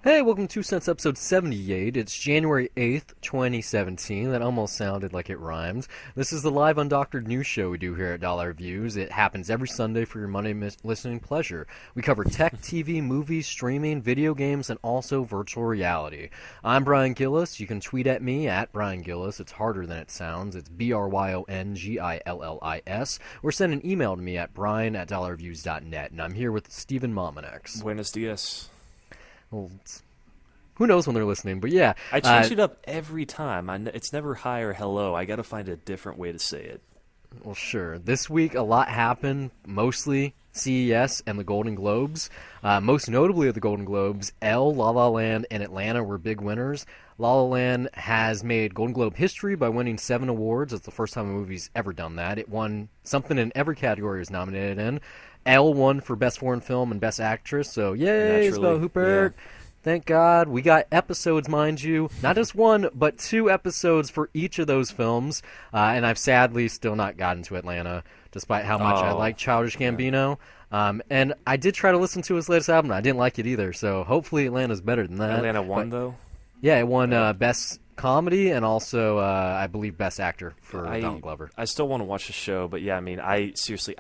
Hey, welcome to Sense episode 78. It's January 8th, 2017. That almost sounded like it rhymed. This is the live undoctored news show we do here at Dollar Views. It happens every Sunday for your Monday listening pleasure. We cover tech, TV, movies, streaming, video games, and also virtual reality. I'm Brian Gillis. You can tweet at me at Brian Gillis. It's harder than it sounds. It's BRYONGILLIS. Or send an email to me at brian@dollarviews.net. And I'm here with Stephen Mominex. Buenos dias. Well, who knows when they're listening, but yeah. I change it up every time. It's never hi or hello. I got to find a different way to say it. Well, sure. This week, a lot happened, mostly CES and the Golden Globes. Most notably of the Golden Globes, Elle, La La Land, and Atlanta were big winners. La La Land has made Golden Globe history by winning 7 awards. It's the first time a movie's ever done that. It won something in every category it was nominated in. Elle won for Best Foreign Film and Best Actress, so yay, Isabelle Huppert. Yeah. Thank God. We got episodes, mind you. Not just 1, but 2 episodes for each of those films. And I've sadly still not gotten to Atlanta, despite how much I like Childish Gambino. And I did try to listen to his latest album. I didn't like it either, so hopefully Atlanta's better than that. Atlanta won, though? Yeah, it won Best Comedy and also, I believe, Best Actor for Donald Glover. I still want to watch the show, but yeah, I mean, I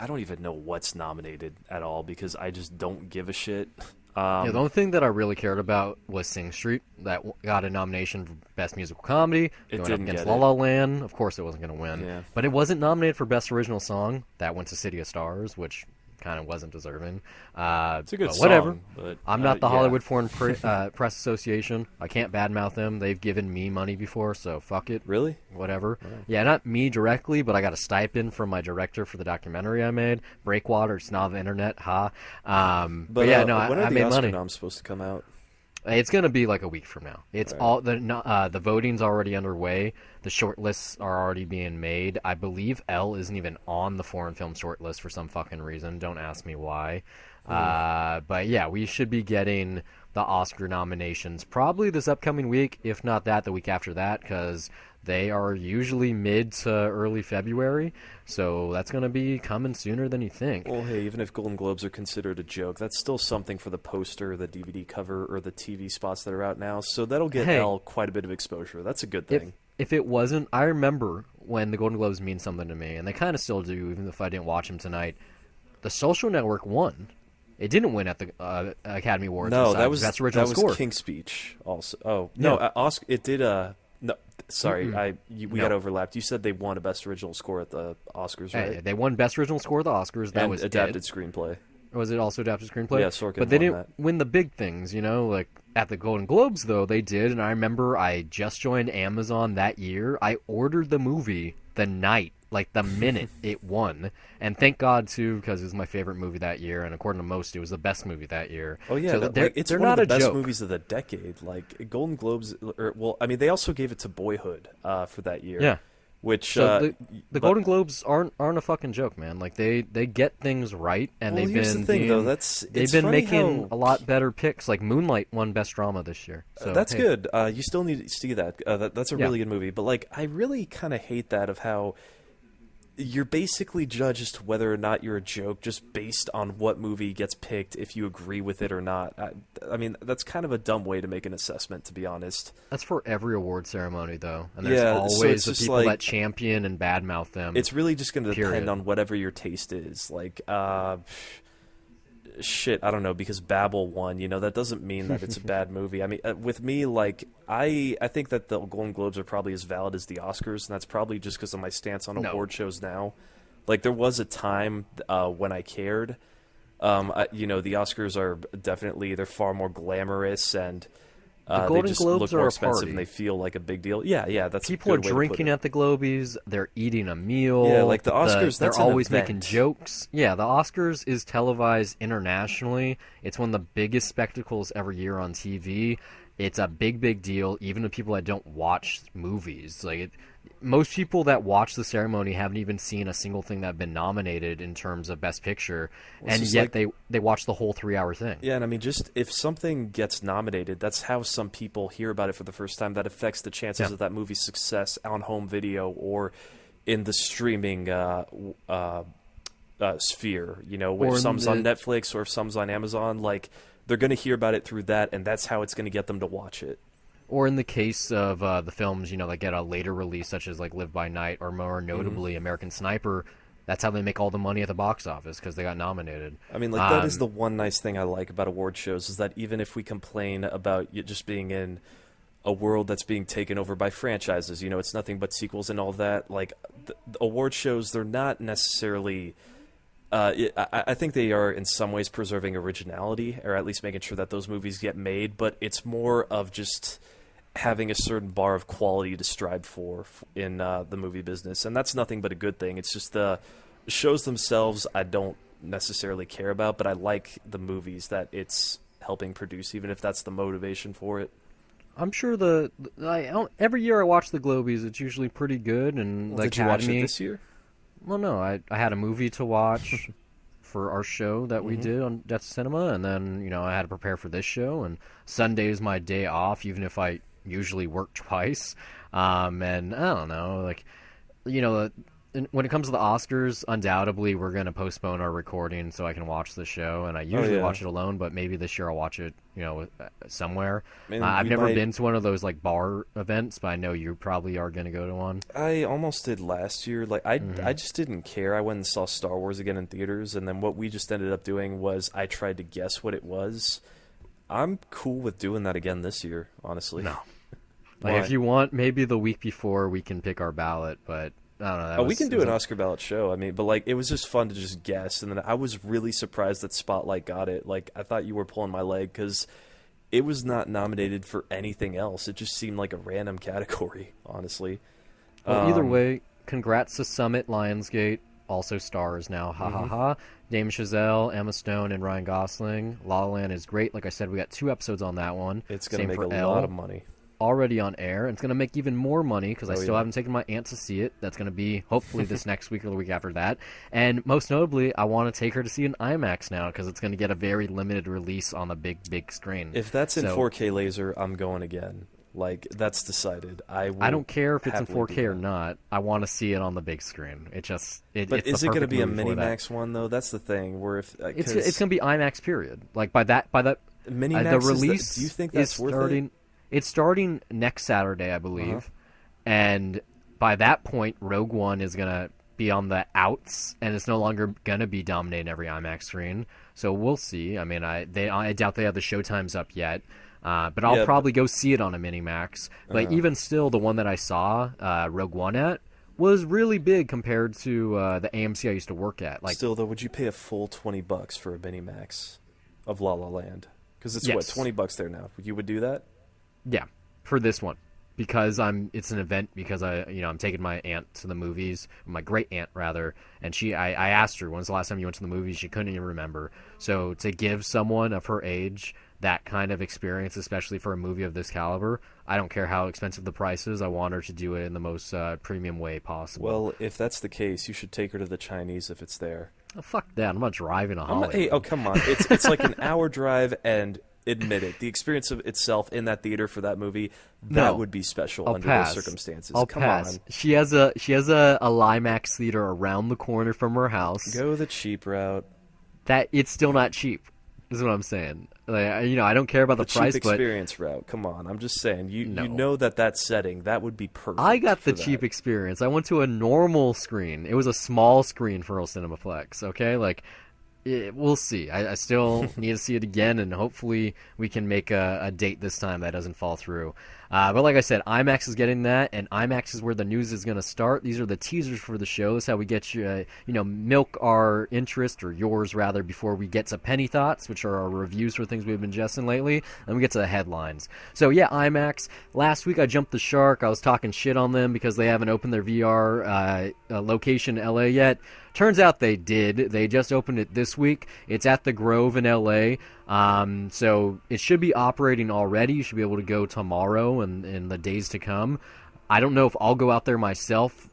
don't even know what's nominated at all because I just don't give a shit. The only thing that I really cared about was Sing Street. That got a nomination for Best Musical Comedy. It going didn't up against get La La Land. Of course it wasn't going to win. Yeah. But it wasn't nominated for Best Original Song. That went to City of Stars, which kind of wasn't deserving. It's a good song. Whatever. But, I'm not the Hollywood Foreign Press Association. I can't badmouth them. They've given me money before, so fuck it. Really? Whatever. Oh. Yeah, not me directly, but I got a stipend from my director for the documentary I made. Breakwater, it's not the internet, ha. But yeah, no, when are I the made Oscar money. noms supposed to come out? It's going to be like a week from now. It's right. all the voting's already underway. The shortlists are already being made. I believe Elle isn't even on the foreign film shortlist for some fucking reason. Don't ask me why. But yeah, we should be getting the Oscar nominations probably this upcoming week, if not that, the week after that, because they are usually mid to early February, so that's going to be coming sooner than you think. Well, hey, even if Golden Globes are considered a joke, that's still something for the poster, the DVD cover, or the TV spots that are out now, so that'll get Elle quite a bit of exposure. That's a good thing. If it wasn't, I remember when the Golden Globes mean something to me, and they kind of still do, even if I didn't watch them tonight. The Social Network won. It didn't win at the Academy Awards. No, that was Best Original Score. King's Speech. Also, no, Oscar. It did. No, sorry, we got overlapped. You said they won a Best Original Score at the Oscars, right? Hey, they won Best Original Score at the Oscars. That and was adapted screenplay. Or was it also adapted screenplay? Yeah, Sorkin but they didn't that. win the big things, you know. Like at the Golden Globes, though, they did. And I remember I just joined Amazon that year. I ordered the movie the night, like the minute it won, and thank God too, because it was my favorite movie that year, and according to most, it was the best movie that year. Oh yeah, so it's they're one not of the best joke. movies of the decade. Like Golden Globes, they also gave it to Boyhood for that year. Yeah, which so the Golden Globes aren't a fucking joke, man. Like they get things right, and they've here's been the thing, being, though. They've been making a lot better picks. Like Moonlight won Best Drama this year. So that's good. You still need to see that. That's a really good movie. But like, I really kind of hate that of how you're basically judged as to whether or not you're a joke just based on what movie gets picked, if you agree with it or not. I mean, that's kind of a dumb way to make an assessment, to be honest. That's for every award ceremony, though. And there's always the people that champion and badmouth them. It's really just going to depend on whatever your taste is. Like, shit, I don't know, because Babel won, that doesn't mean that it's a bad movie. I mean, with me, like, I think that the Golden Globes are probably as valid as the Oscars, and that's probably just because of my stance on award shows now. Like, there was a time when I cared. The Oscars are definitely, they're far more glamorous, and the Golden they just Globes look are more a expensive party. and they feel like a big deal. Yeah, that's people a are good way to put drinking it. at the Globies. They're eating a meal. Yeah, like the Oscars, they're that's an always event. making jokes. Yeah, the Oscars is televised internationally. It's one of the biggest spectacles every year on TV. It's a big deal, even to people that don't watch movies. Like most people that watch the ceremony haven't even seen a single thing that have been nominated in terms of Best Picture, and yet they watch the whole 3-hour thing. Yeah, and I mean, just if something gets nominated, that's how some people hear about it for the first time. That affects the chances of that movie's success on home video or in the streaming sphere. If some's on Netflix or if some's on Amazon, like they're going to hear about it through that, and that's how it's going to get them to watch it. Or in the case of the films, that get a later release, such as like Live by Night, or more notably American Sniper, that's how they make all the money at the box office, because they got nominated. I mean, like, that is the one nice thing I like about award shows, is that even if we complain about it just being in a world that's being taken over by franchises, it's nothing but sequels and all that, like, the award shows, they're not necessarily... I think they are in some ways preserving originality, or at least making sure that those movies get made, but it's more of just having a certain bar of quality to strive for in the movie business, and that's nothing but a good thing. It's just the shows themselves I don't necessarily care about, but I like the movies that it's helping produce, even if that's the motivation for it. I'm sure every year I watch the Globies, it's usually pretty good, and Did you watch it this year? Well, no, I had a movie to watch for our show that we did on Death Cinema, and then, I had to prepare for this show, and Sunday is my day off, even if I usually work twice. And I don't know, like, when it comes to the Oscars, undoubtedly we're going to postpone our recording so I can watch the show, and I usually watch it alone, but maybe this year I'll watch it, somewhere. I've never been to one of those, like, bar events, but I know you probably are going to go to one. I almost did last year. Like, I just didn't care. I went and saw Star Wars again in theaters, and then what we just ended up doing was I tried to guess what it was. I'm cool with doing that again this year, honestly. No. Like, if you want, maybe the week before we can pick our ballot, but... I don't know. We can do an Oscar ballot show. I mean, but like, it was just fun to just guess, and then I was really surprised that Spotlight got it. Like, I thought you were pulling my leg because it was not nominated for anything else. It just seemed like a random category, honestly. Well, either way, congrats to Summit, Lionsgate, also stars now. Ha ha ha. Dame Chazelle, Emma Stone, and Ryan Gosling. La La Land is great. Like I said, we got 2 episodes on that one. It's going to make a lot of money. Already on air. It's going to make even more money because I still haven't taken my aunt to see it. That's going to be hopefully this next week or the week after that. And most notably, I want to take her to see an IMAX now because it's going to get a very limited release on the big screen. If that's in 4K laser, I'm going again. Like, that's decided. I don't care if it's in 4K or not. I want to see it on the big screen. But is it going to be a Minimax one though? That's the thing. Where if it's going to be IMAX period. Like by that Minimax, the release. Do you think that's worth it? It's starting next Saturday, I believe, and by that point, Rogue One is going to be on the outs, and it's no longer going to be dominating every IMAX screen. So we'll see. I mean, I doubt they have the showtimes up yet, but I'll probably go see it on a Minimax. But even still, the one that I saw Rogue One at was really big compared to the AMC I used to work at. Like, still, though, would you pay a full $20 for a Minimax of La La Land? Because it's $20 there now. You would do that? Yeah, for this one, because it's an event because I'm taking my aunt to the movies, my great aunt rather, and I asked her when's the last time you went to the movies. She couldn't even remember. So to give someone of her age that kind of experience, especially for a movie of this caliber, I don't care how expensive the price is. I want her to do it in the most premium way possible. Well, if that's the case, you should take her to the Chinese if it's there. Oh, fuck that! I'm not driving to Hollywood. Hey, come on! It's like an hour drive and. Admit it. The experience of itself in that theater for that movie, that would be special under those circumstances. I'll pass. She has a Limax theater around the corner from her house. Go the cheap route. That it's still not cheap. Is what I'm saying. Like, I don't care about the price, cheap experience route. Come on, I'm just saying. You know that setting that would be perfect. I got the cheap experience. I went to a normal screen. It was a small screen for Earl Cinemaplex. Okay, like. We'll see. I still need to see it again, and hopefully we can make a date this time that doesn't fall through. But like I said, IMAX is getting that, and IMAX is where the news is going to start. These are the teasers for the show. That's how we get you, milk our interest, or yours rather, before we get to Penny Thoughts, which are our reviews for things we've been ingesting lately, and we get to the headlines. So yeah, IMAX. Last week I jumped the shark. I was talking shit on them because they haven't opened their VR location in LA yet. Turns out they did. They just opened it this week. It's at the Grove in LA. So it should be operating already. You should be able to go tomorrow and in the days to come. I don't know if I'll go out there myself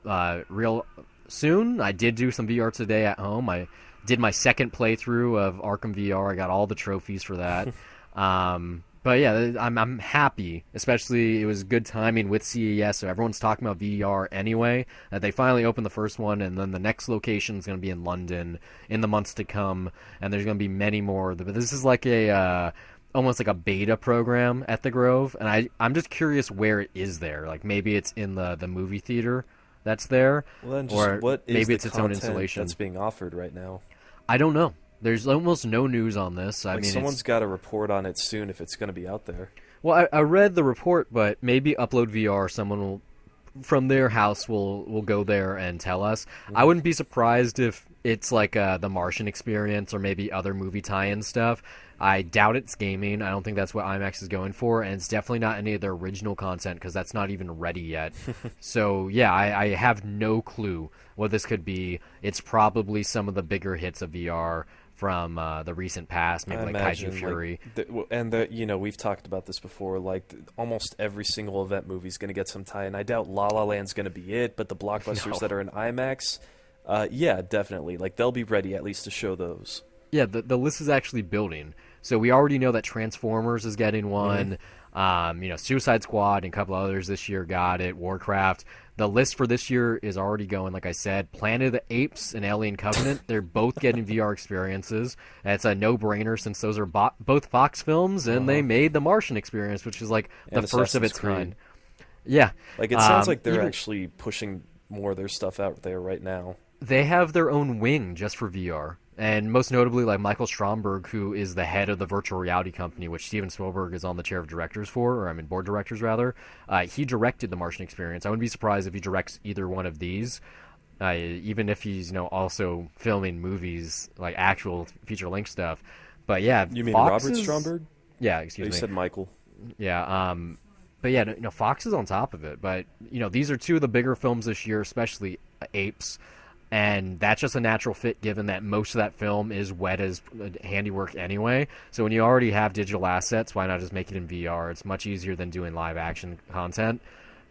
real soon. I did do some VR today at home. I did my second playthrough of Arkham VR. I got all the trophies for that. But yeah, I'm happy. Especially it was good timing with CES, so everyone's talking about VR anyway. They finally opened the first one, and then the next location is going to be in London in the months to come, and there's going to be many more. But this is like a almost like a beta program at the Grove, and I'm just curious where it is there. Like maybe it's in the movie theater that's there, Well, then or what is maybe the it's its own content installation. that's being offered right now? I don't know. There's almost no news on this. I Like, mean, someone's got to report on it soon if it's going to be out there. well, I read the report, but maybe Upload VR. Someone will from their house will go there and tell us. I wouldn't be surprised if it's like the Martian experience or maybe other movie tie-in stuff. I doubt it's gaming. I don't think that's what IMAX is going for, and it's definitely not any of their original content because that's not even ready yet. So yeah, I have no clue what this could be. It's probably some of the bigger hits of VR from the recent past, maybe I like imagine, Kaiju Fury. we've talked about this before. Like, almost every single event movie is going to get some tie-in. I doubt La La Land's going to be it, but the blockbusters No. that are in IMAX, yeah, definitely. Like, they'll be ready at least to show those. Yeah, the list is actually building. So we already know that Transformers is getting one. Suicide Squad and a couple others this year got it. Warcraft. The list for this year is already going, like I said. Planet of the Apes and Alien Covenant, they're both getting VR experiences. It's a no-brainer since those are both Fox films, and they made the Martian experience, which is like the And first of Assassin's its Creed. kind. Yeah. Like, it sounds like they're even- actually pushing more of their stuff out there right now. They have their own wing just for VR. And most notably, like Michael Stromberg, who is the head of the virtual reality company, which Steven Spielberg is on the chair of directors for, or I mean board directors rather. He directed the Martian Experience. I wouldn't be surprised if he directs either one of these, even if he's also filming movies like actual feature length stuff. But yeah, You mean Fox Robert is- Stromberg? Yeah, You excuse me. said Michael. Yeah, but yeah, Fox is on top of it. But these are two of the bigger films this year, especially Apes, and that's just a natural fit given that most of that film is wet as handiwork anyway. So when you already have digital assets, why not just make it in VR? It's much easier than doing live action content.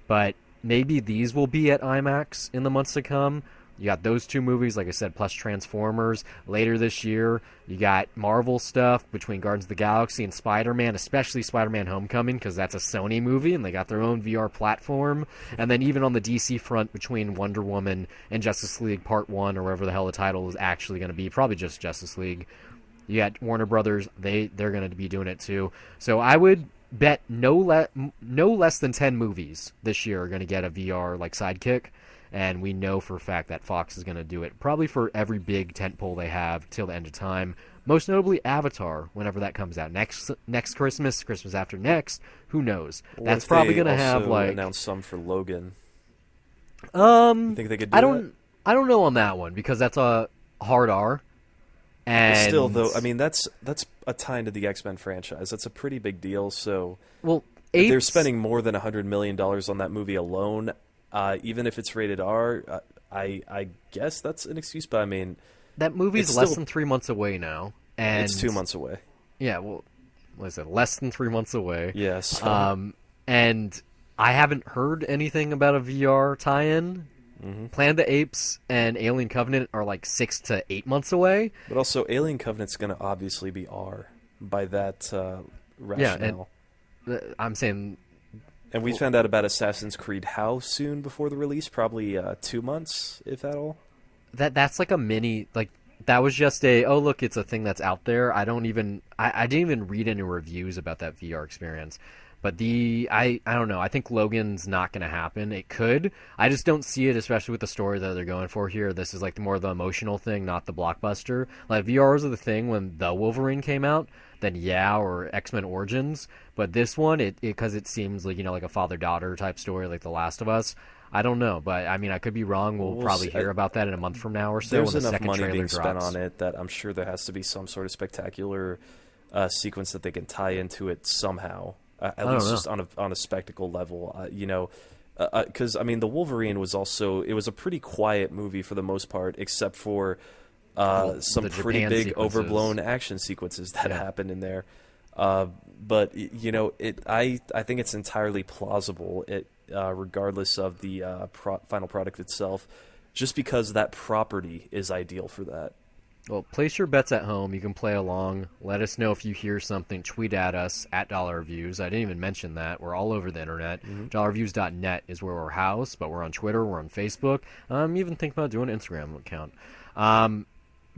But maybe these will be at IMAX in the months to come. You got those two movies, like I said, plus Transformers. Later this year, you got Marvel stuff between Guardians of the Galaxy and Spider-Man, especially Spider-Man Homecoming, because that's a Sony movie, and they got their own VR platform. And then even on the DC front, between Wonder Woman and Justice League Part 1, or whatever the hell the title is actually going to be, probably just Justice League. You got Warner Brothers, they're going to be doing it too. So I would bet no less than 10 movies this year are going to get a VR sidekick. And we know for a fact that Fox is going to do it probably for every big tentpole they have till the end of time. Most notably Avatar, whenever that comes out next Christmas, Christmas after next. Who knows? What That's if probably they going to have also announce some for Logan. You think they could do I that? don't know on that one because that's a hard R. And Still, though, I mean, that's a tie into the X-Men franchise. That's a pretty big deal. So, well, if they're Apes- spending more than $100 million on that movie alone. Even if it's rated R, I guess that's an excuse. But I mean, that movie's it's less still- than 3 months away now, and it's 2 months away. Yeah, well, what is it? Less than 3 months away. Yes. And I haven't heard anything about a VR tie-in. Planet of the Apes and Alien Covenant are 6 to 8 months away. But also, Alien Covenant's going to obviously be R by that rationale. I'm saying. And we found out about Assassin's Creed how soon before the release? Probably 2 months, if at all. That's like a mini that was just look, it's a thing that's out there. I didn't even read any reviews about that VR experience. But I don't know. I think Logan's not going to happen. It could. I just don't see it, especially with the story that they're going for here. This is more the emotional thing, not the blockbuster. VRs are the thing when the Wolverine came out, then or X-Men Origins. But this one, because it seems like a father-daughter type story, like The Last of Us. I don't know, but I mean, I could be wrong. We'll probably see. hear about that in a month from now or so. There's when the enough second money trailer being spent drops. on it that I'm sure there has to be some sort of spectacular sequence that they can tie into it somehow. At least just on a spectacle level, because I mean, the Wolverine was a pretty quiet movie for the most part, except for some the pretty Japan big sequences. overblown action sequences that happened in there. But I think it's entirely plausible, regardless of the final product itself, just because that property is ideal for that. Well, place your bets at home. You can play along. Let us know if you hear something. Tweet at us at Dollar Reviews. I didn't even mention that. We're all over the internet. Dollarreviews.net is where we're housed, but we're on Twitter. We're on Facebook. Even think about doing an Instagram account.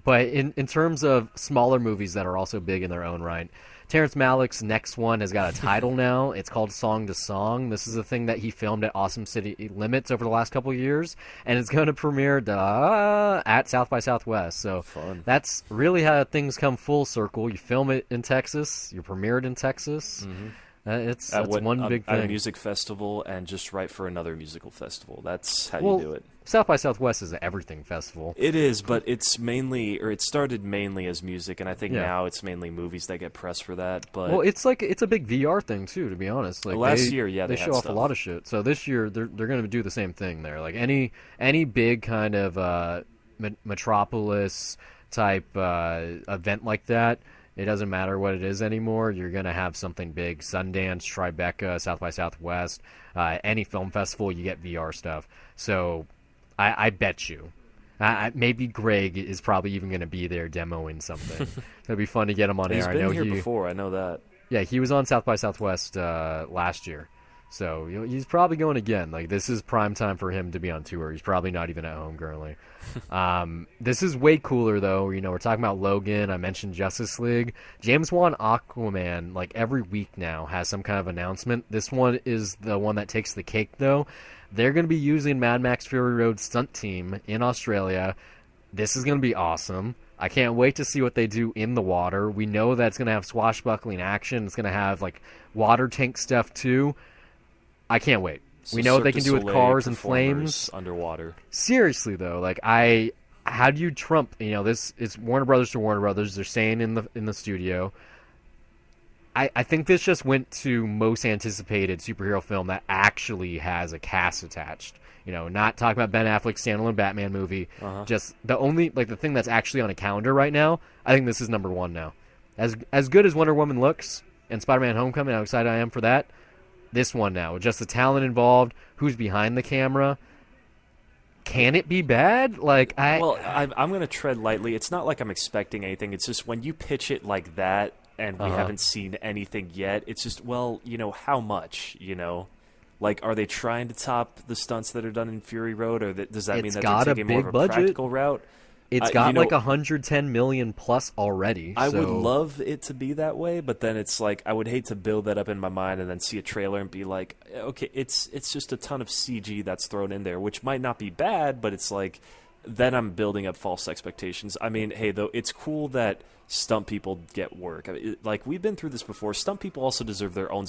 But in terms of smaller movies that are also big in their own right, Terrence Malick's next one has got a title now. It's called Song to Song. This is a thing that he filmed at Awesome City Limits over the last couple of years, and it's going to premiere at South by Southwest. So Fun. That's really how things come full circle. You film it in Texas, you premiere it in Texas. That's one big thing. At a music festival and just right for another musical festival. That's how you do it. South by Southwest is an everything festival. It is, but it started mainly as music, and I think now it's mainly movies that get press for that. But it's a big VR thing too, to be honest. Like last year, they show off stuff. a lot of shit. So this year they're going to do the same thing there. Like any big kind of metropolis type event like that. It doesn't matter what it is anymore. You're going to have something big. Sundance, Tribeca, South by Southwest, any film festival, you get VR stuff. So I bet you. Maybe Greg is probably even going to be there demoing something. It'll be fun to get him on He's air. been here before. I know that. Yeah, he was on South by Southwest last year. So he's probably going again. Like, this is prime time for him to be on tour. He's probably not even at home currently. This is way cooler, though. We're talking about Logan. I mentioned Justice League. James Wan Aquaman, like, every week now has some kind of announcement. This one is the one that takes the cake, though. They're going to be using Mad Max Fury Road's stunt team in Australia. This is going to be awesome. I can't wait to see what they do in the water. We know that it's going to have swashbuckling action. It's going to have, like, water tank stuff, too. I can't wait. So we know what they Cirque can du do with Soleil cars and flames underwater. Seriously though, like how do you trump? This it's Warner Brothers to Warner Brothers. They're staying in the studio. I think this just went to most anticipated superhero film that actually has a cast attached. Not talking about Ben Affleck's standalone Batman movie. Just the thing that's actually on a calendar right now. I think this is number one now. As good as Wonder Woman looks and Spider-Man: Homecoming, how excited I am for that. This one now, just the talent involved, who's behind the camera. Can it be bad? I'm going to tread lightly. It's not like I'm expecting anything. It's just when you pitch it like that and we haven't seen anything yet, it's just, how much, Like, are they trying to top the stunts that are done in Fury Road, or does that mean that they're taking more of a practical route? It's got like 110 million plus already. I would love it to be that way, but then it's like I would hate to build that up in my mind and then see a trailer and be like, okay, it's just a ton of CG that's thrown in there, which might not be bad, but it's like then I'm building up false expectations. I mean, hey, though, it's cool that stunt people get work. Like, we've been through this before. Stunt people also deserve their own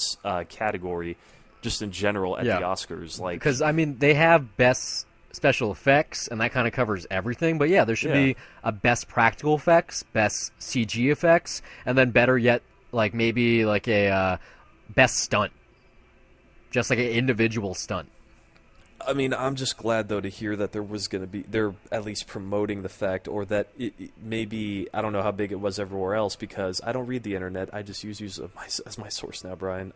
category, just in general at the Oscars. Like, because they have best special effects, and that kind of covers everything. But there should be a best practical effects, best CG effects, and then better yet, like maybe like a best stunt, just like an individual stunt. I mean, I'm just glad though to hear that they're at least promoting the fact, or that it maybe, I don't know how big it was everywhere else because I don't read the internet. I just use as my source now, Brian.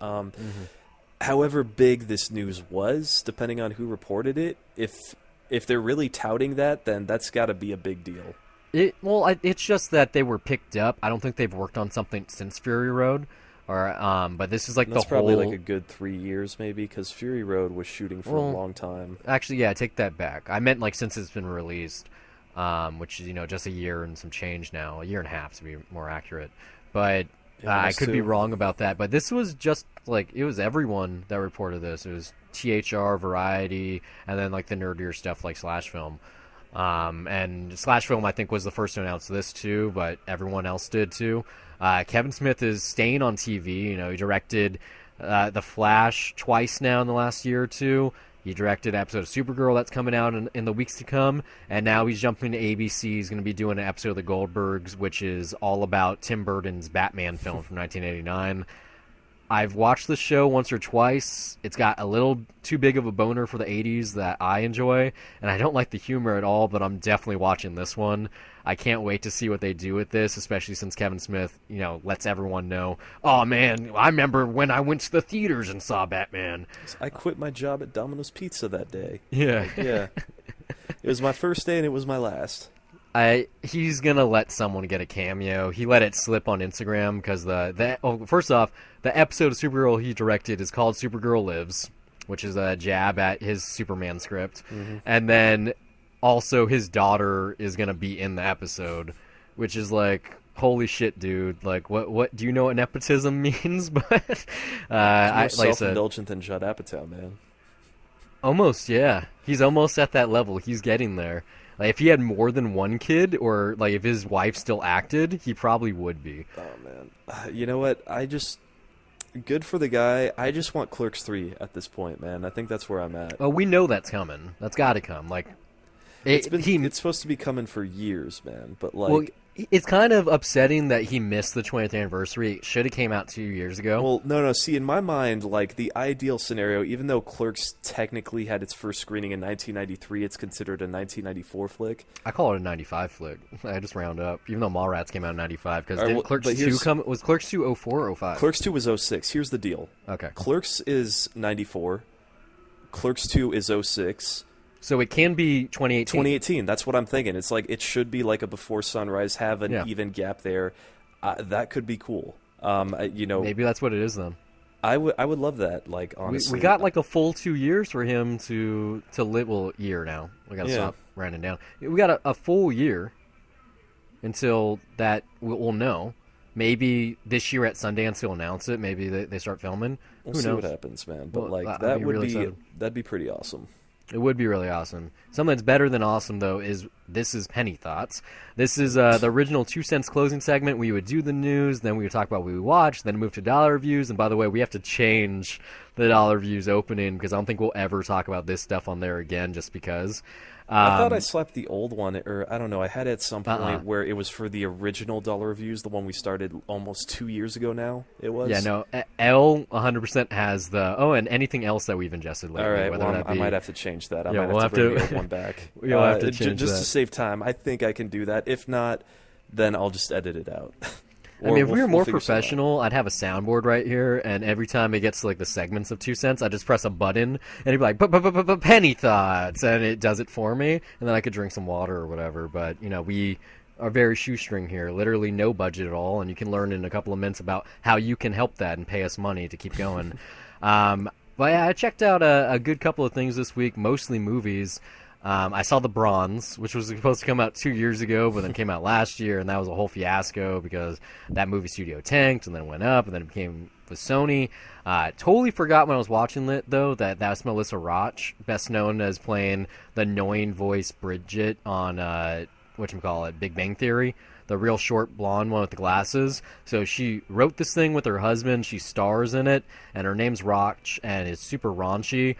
However big this news was, depending on who reported it, if they're really touting that, then that's got to be a big deal. It's just that they were picked up. I don't think they've worked on something since Fury Road, but this is like that's probably like a good 3 years maybe, because Fury Road was shooting for a long time. Actually, I take that back. I meant like since it's been released, which is just a year and some change now, a year and a half to be more accurate. But I could be wrong about that. But this was just like it was everyone that reported this. It was THR, Variety, and then like the nerdier stuff like Slash Film. And Slash Film, I think, was the first to announce this too, but everyone else did too. Kevin Smith is staying on TV. He directed The Flash twice now in the last year or two. He directed an episode of Supergirl that's coming out in the weeks to come, and now he's jumping to ABC. He's going to be doing an episode of The Goldbergs, which is all about Tim Burton's Batman film from 1989. I've watched the show once or twice. It's got a little too big of a boner for the 80s that I enjoy, and I don't like the humor at all, but I'm definitely watching this one. I can't wait to see what they do with this, especially since Kevin Smith, lets everyone know, oh man, I remember when I went to the theaters and saw Batman. I quit my job at Domino's Pizza that day. Yeah. Yeah. It was my first day and it was my last. He's gonna let someone get a cameo. He let it slip on Instagram because first off, the episode of Supergirl he directed is called Supergirl Lives, which is a jab at his Superman script, and then also his daughter is gonna be in the episode, which is like, holy shit, dude! Like, what do you know what nepotism means? But It's more self-indulgent than Judd Apatow, man. Almost, yeah. He's almost at that level. He's getting there. Like, if he had more than one kid, or like if his wife still acted, he probably would be. Oh man, you know what? Good for the guy. I just want Clerks 3 at this point, man. I think that's where I'm at. Oh, we know that's coming. That's got to come. Like, it's supposed to be coming for years, man. But like, well, it's kind of upsetting that he missed the 20th anniversary. It should have came out 2 years ago. Well, no. See, in my mind, like the ideal scenario, even though Clerks technically had its first screening in 1993, it's considered a 1994 flick. I call it a 95 flick. I just round up, even though Mallrats came out in 95. Because Right, Clerks 2 come? Was Clerks 2 04 or 05? Clerks 2 was 06. Here's the deal. Okay. Clerks is 94. Clerks 2 is 06. So it can be 2018. 2018. That's what I'm thinking. It's like it should be like a Before Sunrise. Have an even gap there. That could be cool. Maybe that's what it is then. I would love that. Like honestly, we got like a full 2 years for him to live. Well, year now. We got to stop rounding down. We got a full year until that we'll know. Maybe this year at Sundance he'll announce it. Maybe they start filming. We'll Who see knows? what happens, man. But I'd be really excited. That'd be pretty awesome. It would be really awesome. Something that's better than awesome, though, is This is Penny Thoughts. This is the original 2 cents closing segment. We would do the news, then we would talk about what we watched, then move to dollar reviews. And by the way, we have to change the dollar reviews opening because I don't think we'll ever talk about this stuff on there again just because. I thought I slapped the old one, or I don't know. I had it at some point where it was for the original dollar reviews, the one we started almost 2 years ago now. It was. Yeah, no. L 100% has the. Oh, and anything else that we've ingested lately. All right, whether that be, I might have to change that. I Yeah, might we'll have to bring have the old one back. You'll have to change just that. to save time. I think I can do that. If not, then I'll just edit it out. I mean, if we were more figure something out. professional, I'd have a soundboard right here, and every time it gets to, like, the segments of 2 cents, I just press a button, and it'd be like, penny thoughts, and it does it for me, and then I could drink some water or whatever, but, we are very shoestring here, literally no budget at all, and you can learn in a couple of minutes about how you can help that and pay us money to keep going. But yeah, I checked out a good couple of things this week, mostly movies. I saw The Bronze, which was supposed to come out 2 years ago, but then came out last year, and that was a whole fiasco because that movie studio tanked and then went up, and then it became with Sony. Totally forgot when I was watching it, though, that's Melissa Roach, best known as playing the annoying voice Bridget on, Big Bang Theory. The real short blonde one with the glasses. So she wrote this thing with her husband. She stars in it, and her name's Roach, and it's super raunchy.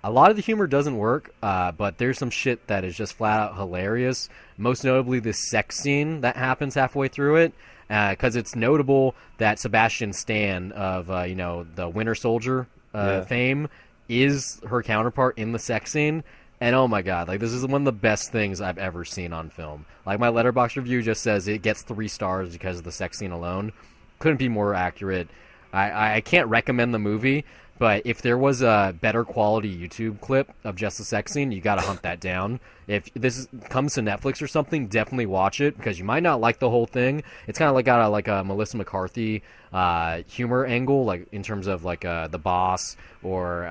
A lot of the humor doesn't work, but there's some shit that is just flat out hilarious. Most notably, this sex scene that happens halfway through it, because it's notable that Sebastian Stan of the Winter Soldier fame is her counterpart in the sex scene. And oh my god, like this is one of the best things I've ever seen on film. Like my Letterboxd review just says it gets 3 stars because of the sex scene alone. Couldn't be more accurate. I can't recommend the movie. But if there was a better quality YouTube clip of just the sex scene, you got to hunt that down. If this comes to Netflix or something, definitely watch it because you might not like the whole thing. It's kind of like got a Melissa McCarthy humor angle, like in terms of like The Boss or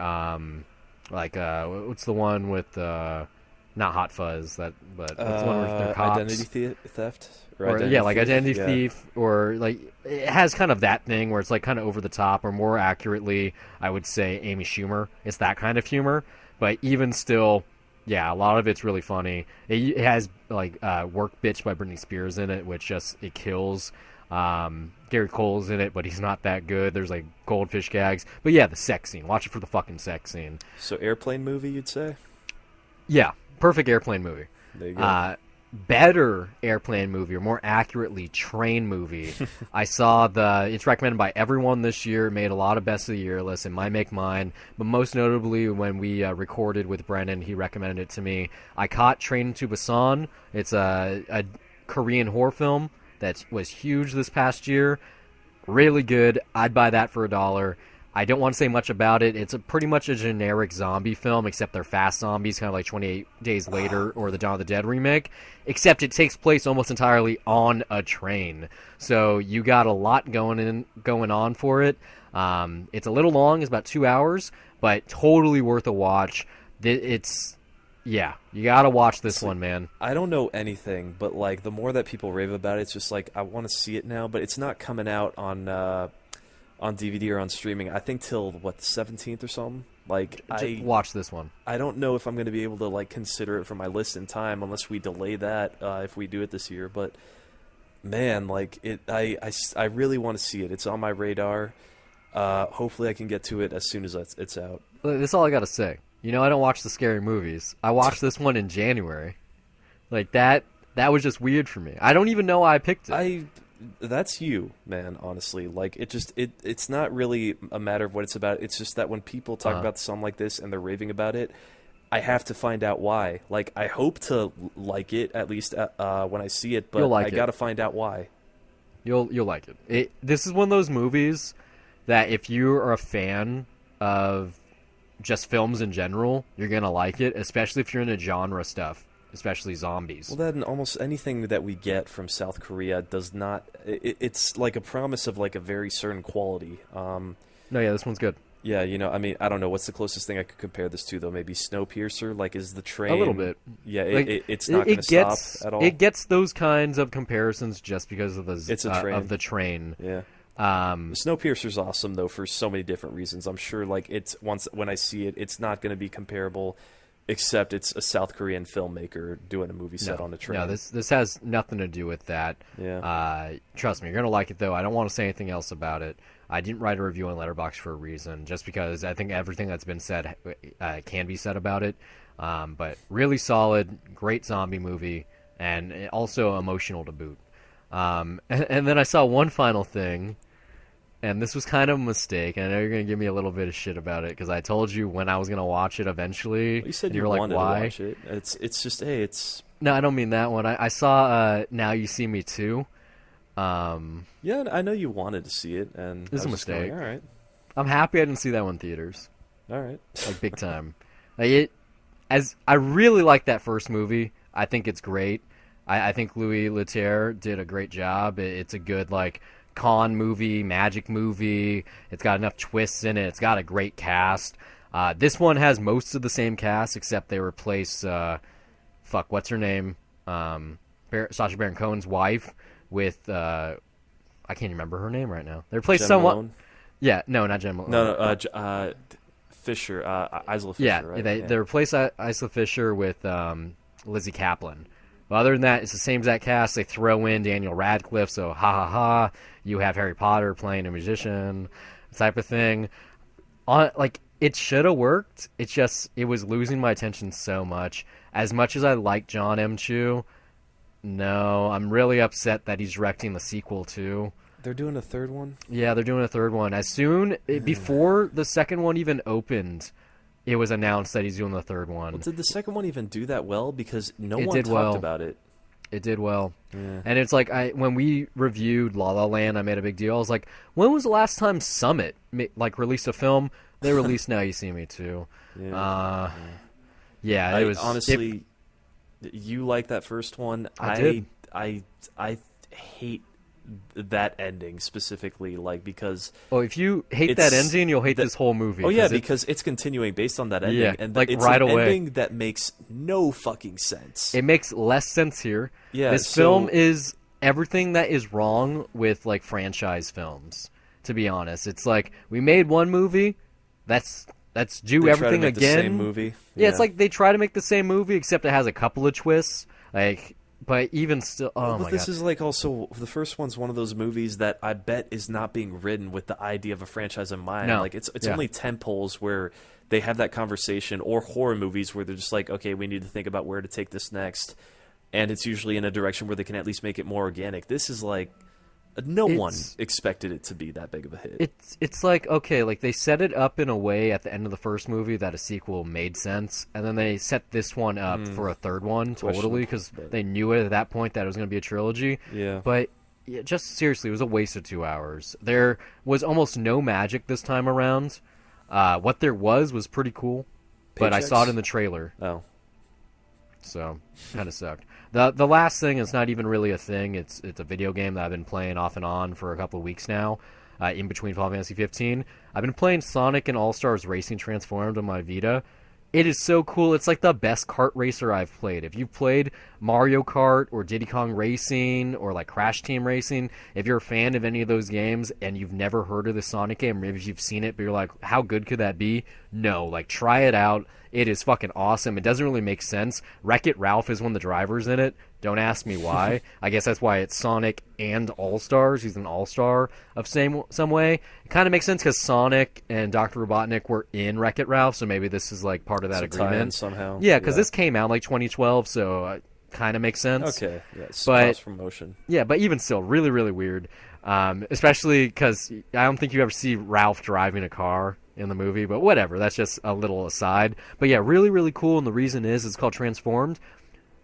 what's the one with not Hot Fuzz but what's the one with their cops? Identity theft. Identity thief, or like it has kind of that thing where it's like kind of over the top, or more accurately, I would say Amy Schumer. It's that kind of humor, but even still, yeah, a lot of it's really funny. It has like Work Bitch by Britney Spears in it, which it kills. Gary Cole's in it, but he's not that good. There's like goldfish gags, but yeah, the sex scene. Watch it for the fucking sex scene. So airplane movie, you'd say? Yeah, perfect airplane movie. There you go. Better airplane movie, or more accurately, train movie. I saw it's recommended by everyone this year. It made a lot of best of the year lists, and might make mine. But most notably, when we recorded with Brennan, he recommended it to me. I caught Train to Busan. It's a Korean horror film that was huge this past year. Really good. I'd buy that for $1. I don't want to say much about it. It's pretty much a generic zombie film, except they're fast zombies, kind of like 28 Days Later or the Dawn of the Dead remake, except it takes place almost entirely on a train. So you got a lot going on for it. It's a little long. It's about 2 hours, but totally worth a watch. Yeah, you gotta watch this one, man. I don't know anything, but like the more that people rave about it, it's just like I want to see it now. But it's not coming out on DVD or on streaming. I think till the 17th or something. Like Just watch this one. I don't know if I'm going to be able to like consider it for my list in time unless we delay that if we do it this year. But man, like I really want to see it. It's on my radar. Hopefully, I can get to it as soon as it's out. That's all I gotta say. You know, I don't watch the scary movies. I watched this one in January. Like, that was just weird for me. I don't even know why I picked it. That's you, man, honestly. Like, it's not really a matter of what it's about. It's just that when people talk about something like this and they're raving about it, I have to find out why. Like, I hope to like it, at least when I see it, but I gotta find out why. You'll like it. This is one of those movies that if you are a fan of just films in general, you're gonna like it, especially if you're into genre stuff, especially zombies. Well, then almost anything that we get from South Korea does not. It's like a promise of like a very certain quality. No, yeah, this one's good. Yeah, you know, I mean, I don't know what's the closest thing I could compare this to though. Maybe Snowpiercer. Like, is the train a little bit? Yeah, it's not going to stop at all. It gets those kinds of comparisons just because of the train. Yeah. Snowpiercer's awesome though for so many different reasons. I'm sure like when I see it, it's not going to be comparable, except it's a South Korean filmmaker doing a movie set on a train. No, this has nothing to do with that. Yeah. Trust me, you're gonna like it though. I don't want to say anything else about it. I didn't write a review on Letterboxd for a reason, just because I think everything that's been said can be said about it. But really solid, great zombie movie, and also emotional to boot. And then I saw one final thing. And this was kind of a mistake. I know you're going to give me a little bit of shit about it because I told you when I was going to watch it eventually. Well, you said you were like, wanted why? to watch it. It's just, hey, it's... No, I don't mean that one. I saw Now You See Me Too. Yeah, I know you wanted to see it. And this is a mistake. All right. I'm happy I didn't see that one in theaters. All right. Like, big time. I really like that first movie. I think it's great. I think Louis Leterrier did a great job. It's a good, like... con movie, magic movie. It's got enough twists in it. It's got a great cast. This one has most of the same cast, except they replace what's her name? Sacha Baron Cohen's wife with I can't remember her name right now. They replaced someone. Malone? Yeah, no, not Jen Malone. No, Fisher, Isla Fisher. Yeah, right? they replace Isla Fisher with Lizzie Kaplan. But other than that, it's the same exact cast. They throw in Daniel Radcliffe, so ha ha ha. You have Harry Potter playing a musician, type of thing. It should have worked. It was losing my attention so much. As much as I like John M. Chu, no, I'm really upset that he's directing the sequel too. They're doing a third one? Yeah, they're doing a third one. Before the second one even opened, it was announced that he's doing the third one. Well, did the second one even do that well? Because no one talked about it. It did well. Yeah. And it's like, when we reviewed La La Land, I made a big deal. I was like, when was the last time Summit released a film? They released Now You See Me Too. Yeah. It was... Honestly, you like that first one. I did. I hate that ending specifically, like, because if you hate that ending, you'll hate this whole movie. Oh yeah, because it's continuing based on that ending, yeah, and like it's right an away. ending that makes no fucking sense. It makes less sense here. Yeah, this film is everything that is wrong with like franchise films. To be honest, it's like we made one movie, let's do everything again. The same movie. Yeah, it's like they try to make the same movie, except it has a couple of twists, like. But even still, this is like also the first one's one of those movies that I bet is not being written with the idea of a franchise in mind. No. Like it's only tentpoles where they have that conversation, or horror movies where they're just like, okay, we need to think about where to take this next, and it's usually in a direction where they can at least make it more organic. This is like no one expected it to be that big of a hit. It's like, okay, like they set it up in a way at the end of the first movie that a sequel made sense, and then they set this one up for a third one totally because they knew it at that point that it was going to be a trilogy. Yeah. But Yeah, just seriously, it was a waste of 2 hours. There was almost no magic this time around. What there was pretty cool, but I saw it in the trailer. Oh. So, kind of sucked. The last thing is not even really a thing. It's a video game that I've been playing off and on for a couple of weeks now, in between Final Fantasy 15. I've been playing Sonic and All-Stars Racing Transformed on my Vita. It is so cool. It's like the best kart racer I've played. If you've played Mario Kart or Diddy Kong Racing or like Crash Team Racing, if you're a fan of any of those games and you've never heard of the Sonic game, maybe you've seen it, but you're like, how good could that be? No, like try it out. It is fucking awesome. It doesn't really make sense. Wreck-It Ralph is one of the drivers in it. Don't ask me why. I guess that's why it's Sonic and All-Stars. He's an All-Star of some way. It kind of makes sense because Sonic and Dr. Robotnik were in Wreck-It Ralph, so maybe this is like part of that agreement. Somehow. Yeah, because this came out like 2012, so kind of makes sense. Okay, yeah, it's but promotion. Yeah, but even still, really, really weird. Especially because I don't think you ever see Ralph driving a car in the movie, but whatever. That's just a little aside. But yeah, really, really cool. And the reason is it's called Transformed.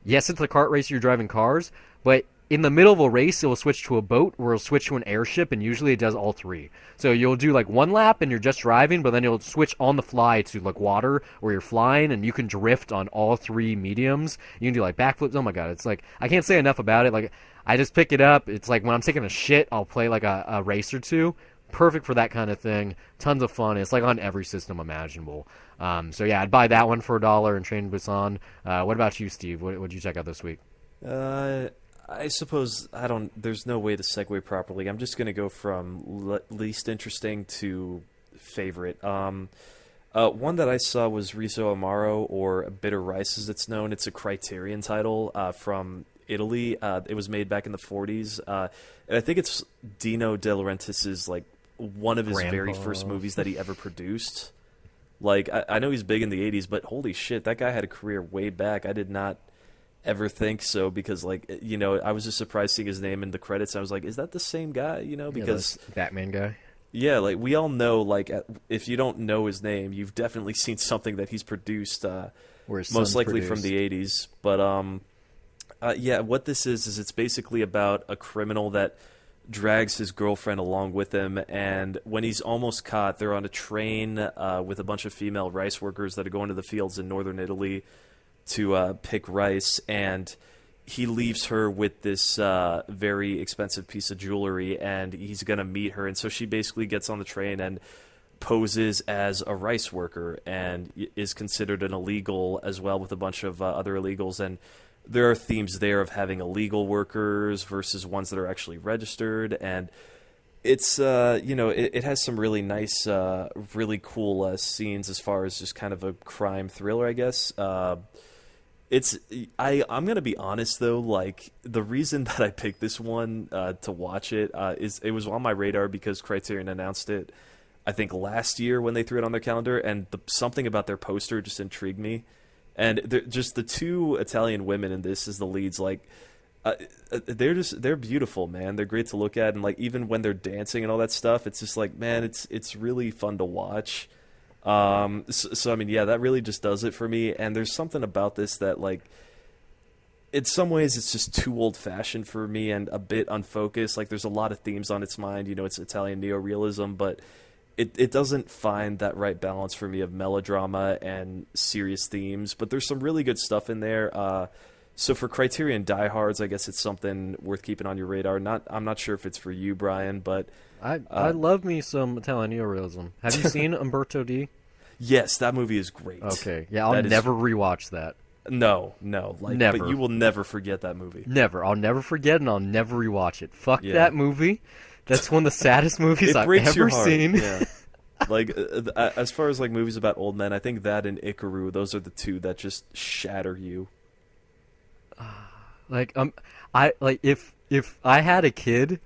Yes, it's a kart race. You're driving cars, but in the middle of a race, it will switch to a boat or it'll switch to an airship, and usually it does all three. So you'll do like one lap and you're just driving, but then you'll switch on the fly to like water or you're flying, and you can drift on all three mediums. You can do like backflips. Oh my god, it's like I can't say enough about it. Like I just pick it up. It's like when I'm taking a shit, I'll play like a race or two. Perfect for that kind of thing. Tons of fun. It's like on every system imaginable. So yeah, I'd buy that one for $1 and Train to Busan. What about you, Steve? What did you check out this week? I suppose there's no way to segue properly. I'm just going to go from least interesting to favorite. One that I saw was Riso Amaro, or Bitter Rice as it's known. It's a Criterion title from Italy. It was made back in the 40s. And I think it's Dino De Laurentiis's like one of his very first movies that he ever produced. Like I know he's big in the 80s, but holy shit, that guy had a career way back. I did not ever think so, because like, you know, I was just surprised seeing his name in the credits. I was like, is that the same guy? You know, because Batman guy. Yeah, like we all know, like if you don't know his name, you've definitely seen something that he's produced, most likely from the 80s. But yeah, what this is it's basically about a criminal that drags his girlfriend along with him, and when he's almost caught, they're on a train with a bunch of female rice workers that are going to the fields in northern Italy to pick rice, and he leaves her with this very expensive piece of jewelry, and he's going to meet her, and so she basically gets on the train and poses as a rice worker and is considered an illegal as well, with a bunch of other illegals. And there are themes there of having illegal workers versus ones that are actually registered, and it's you know, it has some really nice, really cool scenes as far as just kind of a crime thriller, I guess. I'm gonna be honest though, like the reason that I picked this one to watch it is it was on my radar because Criterion announced it, I think last year when they threw it on their calendar, and something about their poster just intrigued me. And just the two Italian women in this as the leads, like they're beautiful, man. They're great to look at, and like even when they're dancing and all that stuff, it's just like, man, it's really fun to watch. So I mean, yeah, that really just does it for me. And there's something about this that, like, in some ways it's just too old-fashioned for me and a bit unfocused. Like, there's a lot of themes on its mind, you know, it's Italian neorealism, but it doesn't find that right balance for me of melodrama and serious themes. But there's some really good stuff in there. So for Criterion diehards, I guess it's something worth keeping on your radar. I'm not sure if it's for you, Brian, but I love me some Italian neorealism. Have you seen Umberto D? Yes, that movie is great. Okay, yeah, I'll never rewatch that. No, like never. But you will never forget that movie. Never, I'll never forget, and I'll never rewatch it. Fuck that movie. That's one of the saddest movies I've ever seen. Yeah. Like as far as like movies about old men, I think that and Ikaru, those are the two that just shatter you. Like if I had a kid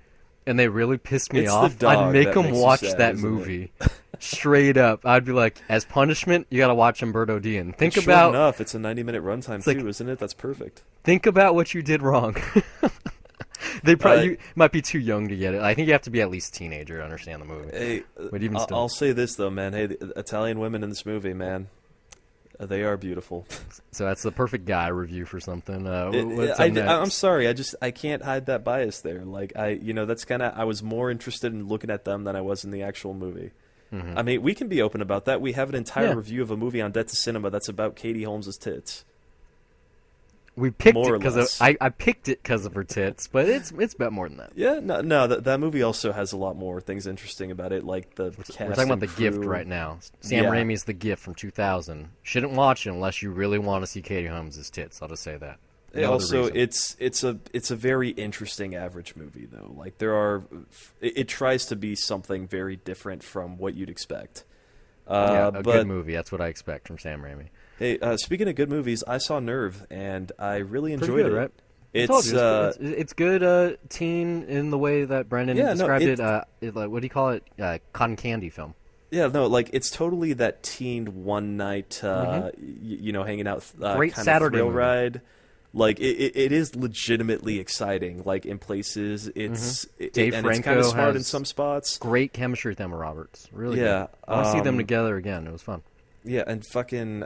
and they really pissed me off, I'd make them watch that movie. Straight up, I'd be like, as punishment, you got to watch Umberto D. And think about enough. It's a 90-minute runtime too, isn't it? That's perfect. Think about what you did wrong. They probably you might be too young to get it. I think you have to be at least teenager to understand the movie. Hey, but even still, I'll say this though, man. Hey, the Italian women in this movie, man. They are beautiful. So that's the perfect guy review for something. I'm sorry, I can't hide that bias there. Like that's kind of, I was more interested in looking at them than I was in the actual movie. Mm-hmm. I mean, we can be open about that. We have an entire review of a movie on Debt to Cinema that's about Katie Holmes' tits. We picked it because I picked it because of her tits, but it's about more than that. Yeah, no, that movie also has a lot more things interesting about it, like the cast. We're talking about The Gift right now. Sam Raimi's The Gift from 2000. Shouldn't watch it unless you really want to see Katie Holmes' tits. I'll just say that. It's a very interesting average movie though. Like it tries to be something very different from what you'd expect. Good movie. That's what I expect from Sam Raimi. Hey, speaking of good movies, I saw Nerve and I really enjoyed it. Right? It's good teen in the way that Brendan described it. What do you call it? Cotton candy film. Yeah, no, like it's totally that teen one night, hanging out, great kind Saturday of thrill movie. Ride. Like it is legitimately exciting. Like in places, it's Dave Franco it's kind of smart in some spots. Great chemistry with Emma Roberts. Really good. I want to see them together again. It was fun. Yeah, and fucking,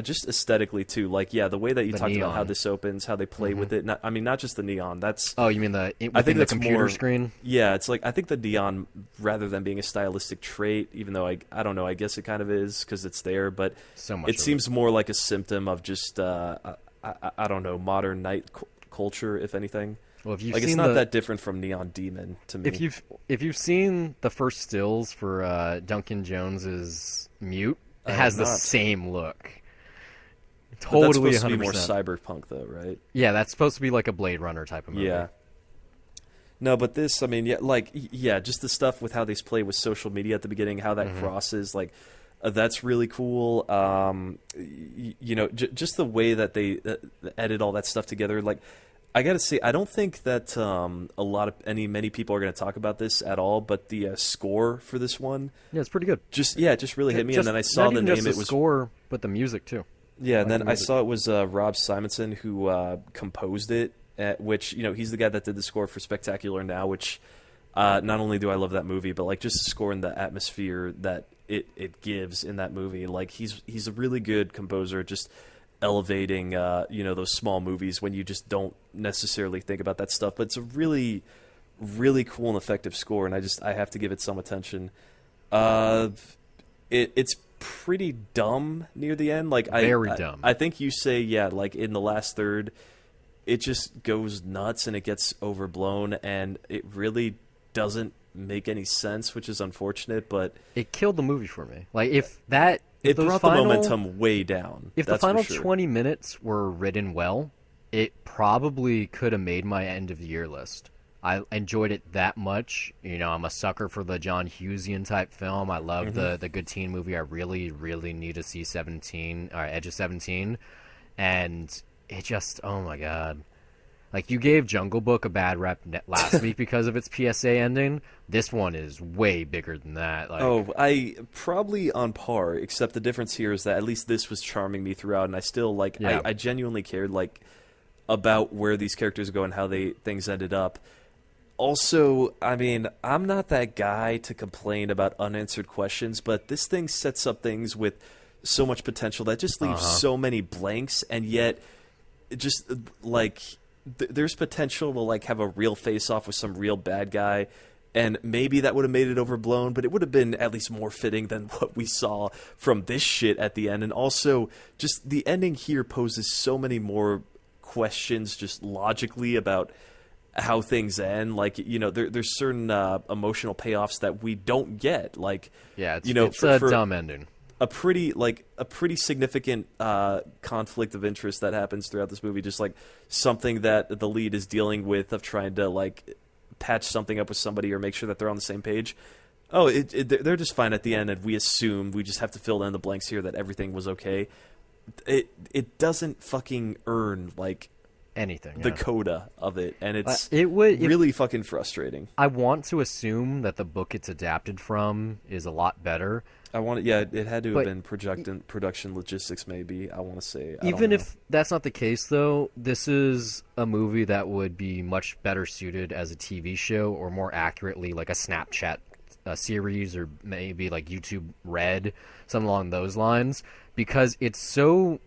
just aesthetically too. Like, the way that you talked about how this opens, how they play with it. Not just the neon. That's. Oh, you mean I think the computer screen? Yeah, it's like I think the neon, rather than being a stylistic trait, even though I don't know, I guess it kind of is because it's there, but it seems more like a symptom of just I don't know, modern night culture, if anything. Well, if you've seen it's not that different from Neon Demon to me. If you've seen the first stills for Duncan Jones's Mute. It has the same look. Totally, that's supposed 100%. to be more cyberpunk, though, right? Yeah, that's supposed to be like a Blade Runner type of movie. Yeah. No, but this, I mean, just the stuff with how they play with social media at the beginning, how that crosses, like, that's really cool. Just the way that they edit all that stuff together, like. I gotta say, I don't think that many people are gonna talk about this at all. But the score for this one, it's pretty good. Just really hit me. And then I saw the name. It was score, but the music too. Yeah, and then I saw it was Rob Simonson who composed it. Which he's the guy that did the score for Spectacular Now. Which not only do I love that movie, but like just the score and the atmosphere that it gives in that movie. Like he's a really good composer. Just elevating those small movies when you just don't necessarily think about that stuff, but it's a really, really cool and effective score, and I have to give it some attention. It's pretty dumb near the end, like very dumb. I think you say like in the last third it just goes nuts and it gets overblown and it really doesn't make any sense, which is unfortunate, but it killed the movie for me. Like it brought the momentum way down. If the final 20 minutes were written well, it probably could have made my end of the year list. I enjoyed it that much. I'm a sucker for the John Hughesian type film. I love the good teen movie. I really, really need to see Edge of 17. And it just, oh my God. Like, you gave Jungle Book a bad rep last week because of its PSA ending. This one is way bigger than that. Like, I probably on par, except the difference here is that at least this was charming me throughout, and I still, I genuinely cared, about where these characters go and how things ended up. Also, I mean, I'm not that guy to complain about unanswered questions, but this thing sets up things with so much potential that just leaves so many blanks, and yet, just, there's potential to have a real face-off with some real bad guy, and maybe that would have made it overblown, but it would have been at least more fitting than what we saw from this shit at the end. And also, just the ending here poses so many more questions just logically about how things end. There's certain emotional payoffs that we don't get. It's a dumb ending. A pretty significant conflict of interest that happens throughout this movie, just something that the lead is dealing with of trying to patch something up with somebody or make sure that they're on the same page. They're just fine at the end, and we assume we just have to fill in the blanks here that everything was okay. It doesn't fucking earn anything, the coda of it, and it's really fucking frustrating. I want to assume that the book it's adapted from is a lot better. It had to have been production logistics, maybe. I want to say. Even if that's not the case, though, this is a movie that would be much better suited as a TV show, or more accurately, like a Snapchat a series or maybe like YouTube Red, something along those lines, because it's so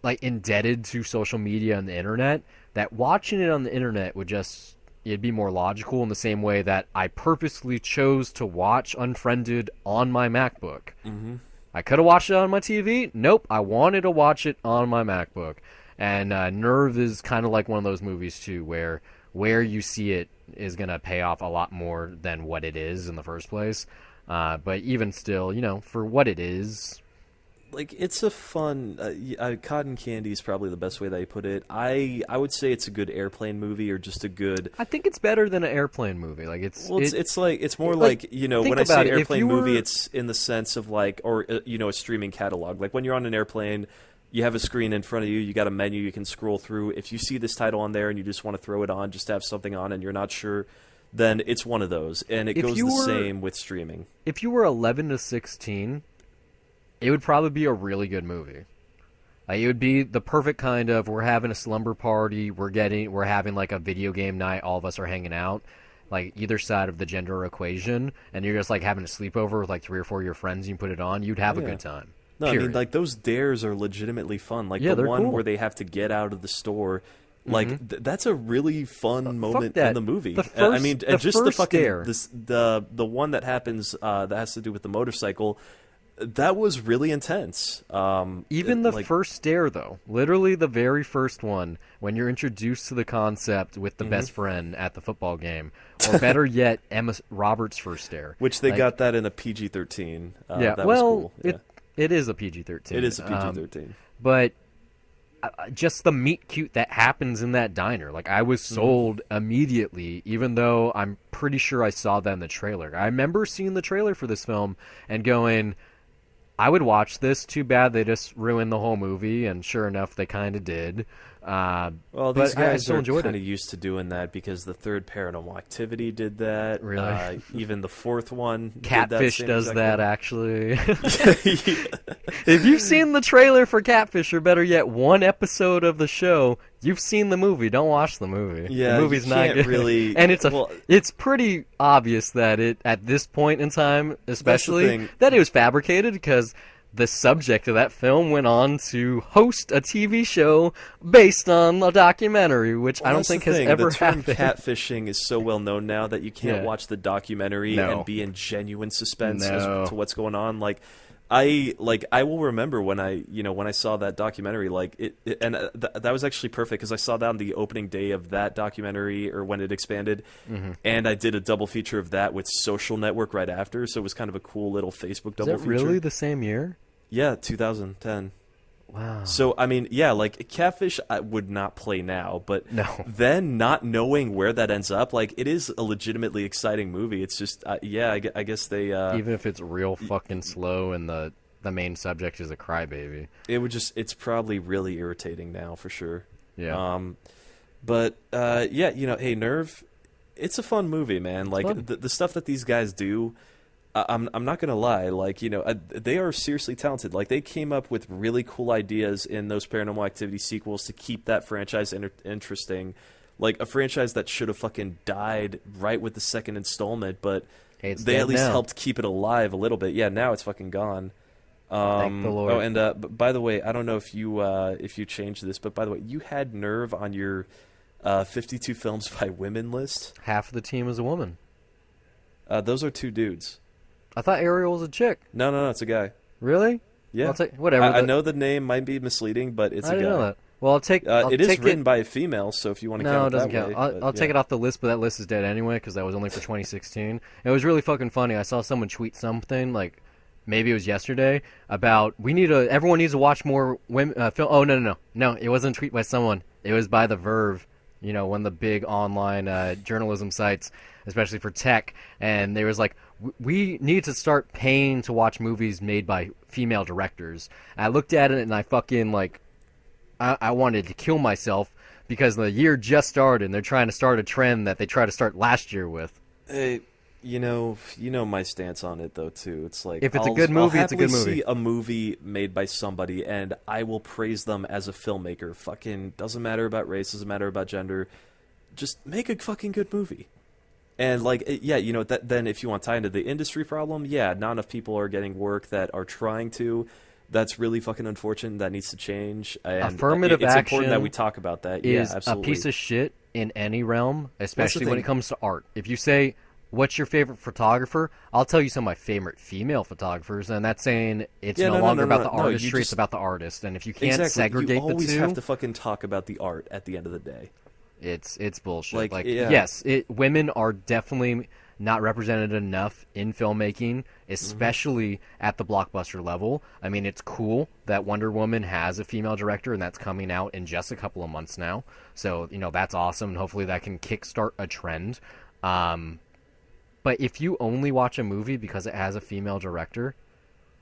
like indebted to social media and the internet that watching it on the internet would just it'd be more logical in the same way that I purposely chose to watch Unfriended on my MacBook. Mm-hmm. I could have watched it on my TV. Nope, I wanted to watch it on my MacBook. And Nerve is kind of like one of those movies too, where you see it is gonna pay off a lot more than what it is in the first place. But even still, for what it is. Like, it's a fun cotton candy is probably the best way that you put it. I would say it's a good airplane movie, or just a good. I think it's better than an airplane movie. Like it's more like when I say airplane movie, it's in the sense of like, or a streaming catalog. Like when you're on an airplane, you have a screen in front of you, you got a menu you can scroll through. If you see this title on there and you just want to throw it on, just to have something on, and you're not sure, then it's one of those. And it goes the same with streaming. If you were 11 to 16. It would probably be a really good movie. Like, it would be the perfect kind of, we're having a slumber party, we're having like a video game night, all of us are hanging out, like either side of the gender equation, and you're just like having a sleepover with like 3 or 4 of your friends, and you put it on, you'd have a good time. No, period. I mean, like, those dares are legitimately fun. Like the one where they have to get out of the store. Like that's a really fun moment in the movie. Just the fucking dare. The one that happens that has to do with the motorcycle. That was really intense. Even the first dare, though, literally the very first one, when you're introduced to the concept with the best friend at the football game, or better yet, Emma Roberts' first dare, which they got that in a PG-13. That was cool. It is a PG-13. It is a PG-13, but just the meet cute that happens in that diner, like I was sold immediately, even though I'm pretty sure I saw that in the trailer. I remember seeing the trailer for this film and going, I would watch this. Too bad they just ruined the whole movie, and sure enough, they kind of did. Well, these guys are kind of used to doing that because the third Paranormal Activity did that. Really? Even the fourth one Catfish does that, actually. If you've seen the trailer for Catfish, or better yet, one episode of the show, you've seen the movie. Don't watch the movie. Yeah, the movie's not good. Really, and it's pretty obvious that it, at this point in time, especially, that it was fabricated, because the subject of that film went on to host a TV show based on a documentary, which I don't think has ever happened. The term catfishing is so well known now that you can't watch the documentary and be in genuine suspense as to what's going on. I will remember when I saw that documentary, that was actually perfect, because I saw that on the opening day of that documentary, or when it expanded, and I did a double feature of that with Social Network right after, so it was kind of a cool little Facebook double feature. Is it really the same year? Yeah, 2010. Wow. So, I mean, Catfish I would not play now, but then not knowing where that ends up, it is a legitimately exciting movie. It's just, I guess they... even if it's real fucking slow and the main subject is a crybaby. It's probably really irritating now, for sure. Yeah. Hey, Nerve, it's a fun movie, man. The stuff that these guys do... I'm not gonna lie, they are seriously talented. They came up with really cool ideas in those Paranormal Activity sequels to keep that franchise interesting. A franchise that should have fucking died right with the second installment, but they at least helped keep it alive a little bit. Yeah, now it's fucking gone. Thank the Lord. Oh, and by the way, I don't know if you changed this, but by the way, you had Nerve on your 52 films by women list. Half of the team is a woman. Those are 2 dudes. I thought Ariel was a chick. No, it's a guy. Really? Yeah. Whatever. I know the name might be misleading, but it's a guy. I didn't know that. Well, it is written by a female, so if you want to count it that way. No, it doesn't count. I'll take it off the list, but that list is dead anyway, because that was only for 2016. It was really fucking funny. I saw someone tweet something, maybe it was yesterday, about everyone needs to watch more women film. Oh, no, it wasn't a tweet by someone. It was by the Verve, one of the big online journalism sites, especially for tech, and there was we need to start paying to watch movies made by female directors. And I looked at it and I fucking I wanted to kill myself, because the year just started and they're trying to start a trend that they tried to start last year with. Hey, you know my stance on it though too. It's if it's a good movie, it's a good movie. See a movie made by somebody and I will praise them as a filmmaker. Fucking doesn't matter about race, doesn't matter about gender. Just make a fucking good movie. And like, yeah, you know, that then if you want to tie into the industry problem, yeah, not enough people are getting work that are trying to. That's really fucking unfortunate. That needs to change. And Affirmative it's action important that we talk about that. Yeah, is a absolutely. piece of shit in any realm, That's the especially when it thing. comes to art. If you say, what's your favorite photographer? I'll tell you some of my favorite female photographers, and that's saying it's Yeah, no no, no, longer no, no, about the no. You artistry, it's just about the artist. And if you can't exactly. You segregate the always have two, to fucking talk about the art at the end of the day. it's bullshit. Like, Like, yeah. yes, women are definitely not represented enough in filmmaking, especially at the blockbuster level. I mean, it's cool that Wonder Woman has a female director, and that's coming out in just a couple of months now. So, that's awesome, and hopefully that can kickstart a trend. But if you only watch a movie because it has a female director,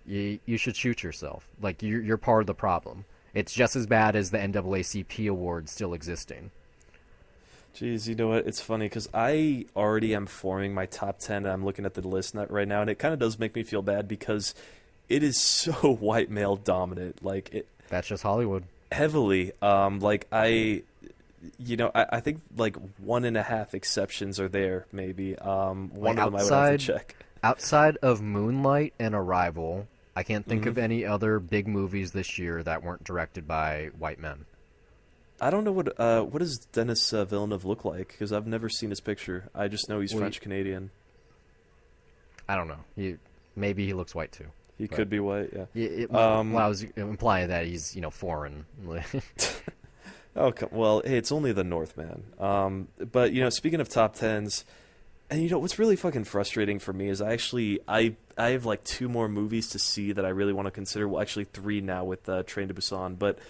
you should shoot yourself. Like, you're part of the problem. It's just as bad as the NAACP awards still existing. Jeez, you know what? It's funny because I already am forming my top 10. And I'm looking at the list right now, and it kind of does make me feel bad because it is so white male dominant. Like, it That's just Hollywood. heavily. Like, I think like one and a half exceptions are there, maybe. One of them I would have to check. Outside of Moonlight and Arrival, I can't think Mm-hmm. of any other big movies this year that weren't directed by white men. I don't know what does Denis Villeneuve look like because I've never seen his picture. I just know he's Well, French Canadian. I don't know. Maybe he looks white too. He But could be white, yeah. well, I was implying that he's foreign. Oh, well, hey, it's only the North, man. But speaking of top tens, and what's really fucking frustrating for me is I have like two more movies to see that I really want to consider. Well, actually three now with Train to Busan, but.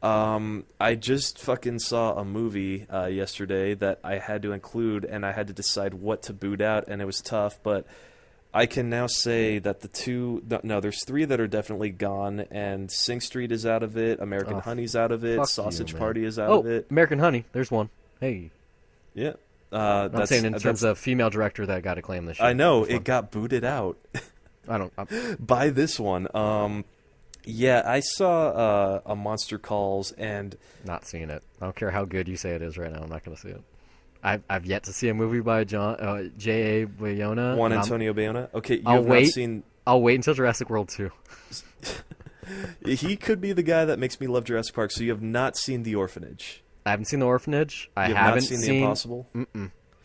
I just fucking saw a movie yesterday that I had to include, and I had to decide what to boot out, and it was tough. But I can now say that there's three that are definitely gone, and Sing Street is out of it, American Oh, Honey's out of it, fuck Sausage you, man. Party is out of Oh, it. American Honey. There's one. Hey, Yeah, I'm saying in terms of female director that got acclaimed this year. I know Which one? it got booted out I'm by this one. Yeah, I saw a Monster Calls and. not seeing it. I don't care how good you say it is right now. I'm not going to see it. I've yet to see a movie by J.A. Bayona. Juan and Antonio Bayona. Okay, I'll have wait. not seen. I'll wait until Jurassic World 2. He could be the guy that makes me love Jurassic Park. So you have not seen The Orphanage. I haven't seen The Orphanage. I You have haven't not seen The Impossible.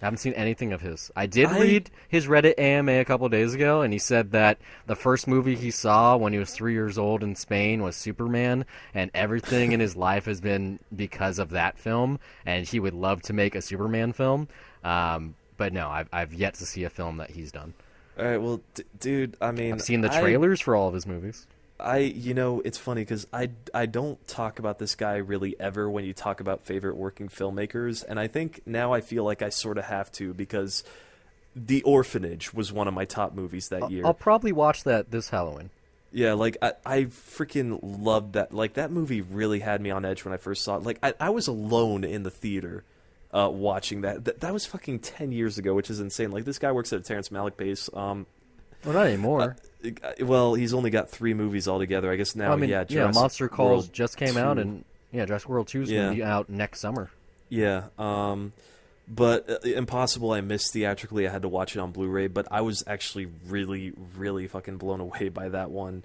I haven't seen anything of his. I did read his Reddit AMA a couple of days ago, and he said that the first movie he saw when he was 3 years old in Spain was Superman, and everything in his life has been because of that film, and he would love to make a Superman film. But no, I've yet to see a film that he's done. All right, well, dude, I mean, I've seen the trailers for all of his movies. It's funny because I don't talk about this guy really ever when you talk about favorite working filmmakers, and I think now I feel like I sort of have to because The Orphanage was one of my top movies that year. I'll probably watch that this Halloween. Yeah, like I freaking loved that. Like that movie really had me on edge when I first saw it. Like I was alone in the theater watching that. That was fucking 10 years ago, which is insane. Like this guy works at a Terrence Malick base. Well, not anymore. Well, he's only got 3 movies altogether. I guess now, I mean, Jurassic Monster Calls World just came 2. out, and Jurassic World 2 is going to be out next summer. Yeah, but Impossible I missed theatrically. I had to watch it on Blu-ray, but I was actually really, really fucking blown away by that one.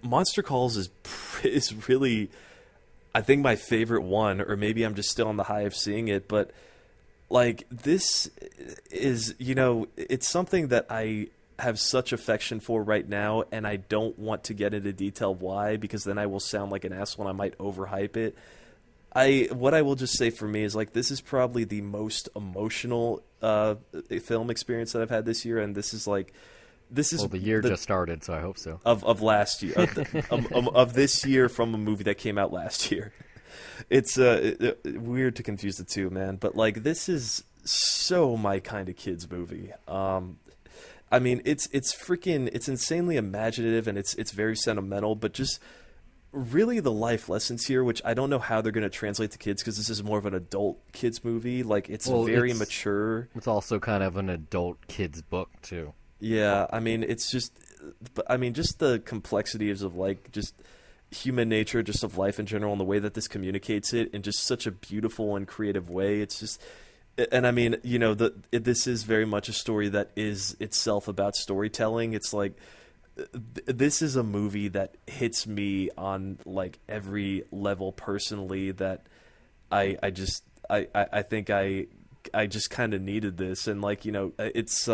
Monster Calls is really, I think, my favorite one, or maybe I'm just still on the high of seeing it, but like this is, it's something that I have such affection for right now, and I don't want to get into detail why, because then I will sound like an asshole and I might overhype it. What I will just say for me is like this is probably the most emotional film experience that I've had this year, and this is The year just started, so I hope so. Of last year of this year from a movie that came out last year. It's weird to confuse the two, man, but like this is so my kind of kids movie. I mean, it's insanely imaginative, and it's very sentimental, but just really the life lessons here, which I don't know how they're going to translate to kids because this is more of an adult kids movie. Like it's very mature. It's also kind of an adult kids book too. Yeah, I mean, just the complexities of like just human nature, just of life in general, and the way that this communicates it in just such a beautiful and creative way. And I mean, this is very much a story that is itself about storytelling. It's like this is a movie that hits me on like every level personally. That I think I just kind of needed this, and like it's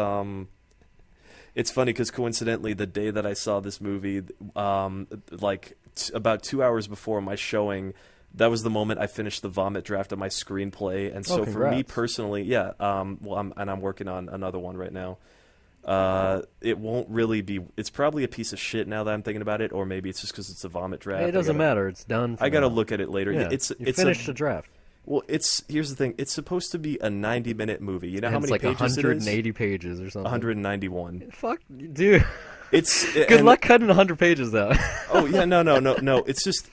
funny because coincidentally, the day that I saw this movie, about 2 hours before my showing, that was the moment I finished the vomit draft of my screenplay. And so for me personally, yeah, I'm working on another one right now. It won't really be. It's probably a piece of shit now that I'm thinking about it, or maybe it's just because it's a vomit draft. It doesn't matter. It's done. I gotta look at it later. Yeah, it's finished the draft. Well, here's the thing. It's supposed to be a 90-minute movie. You know how many like pages it is? 180 pages or something. 191. Fuck, dude. Good luck cutting 100 pages though. Oh yeah, no. It's just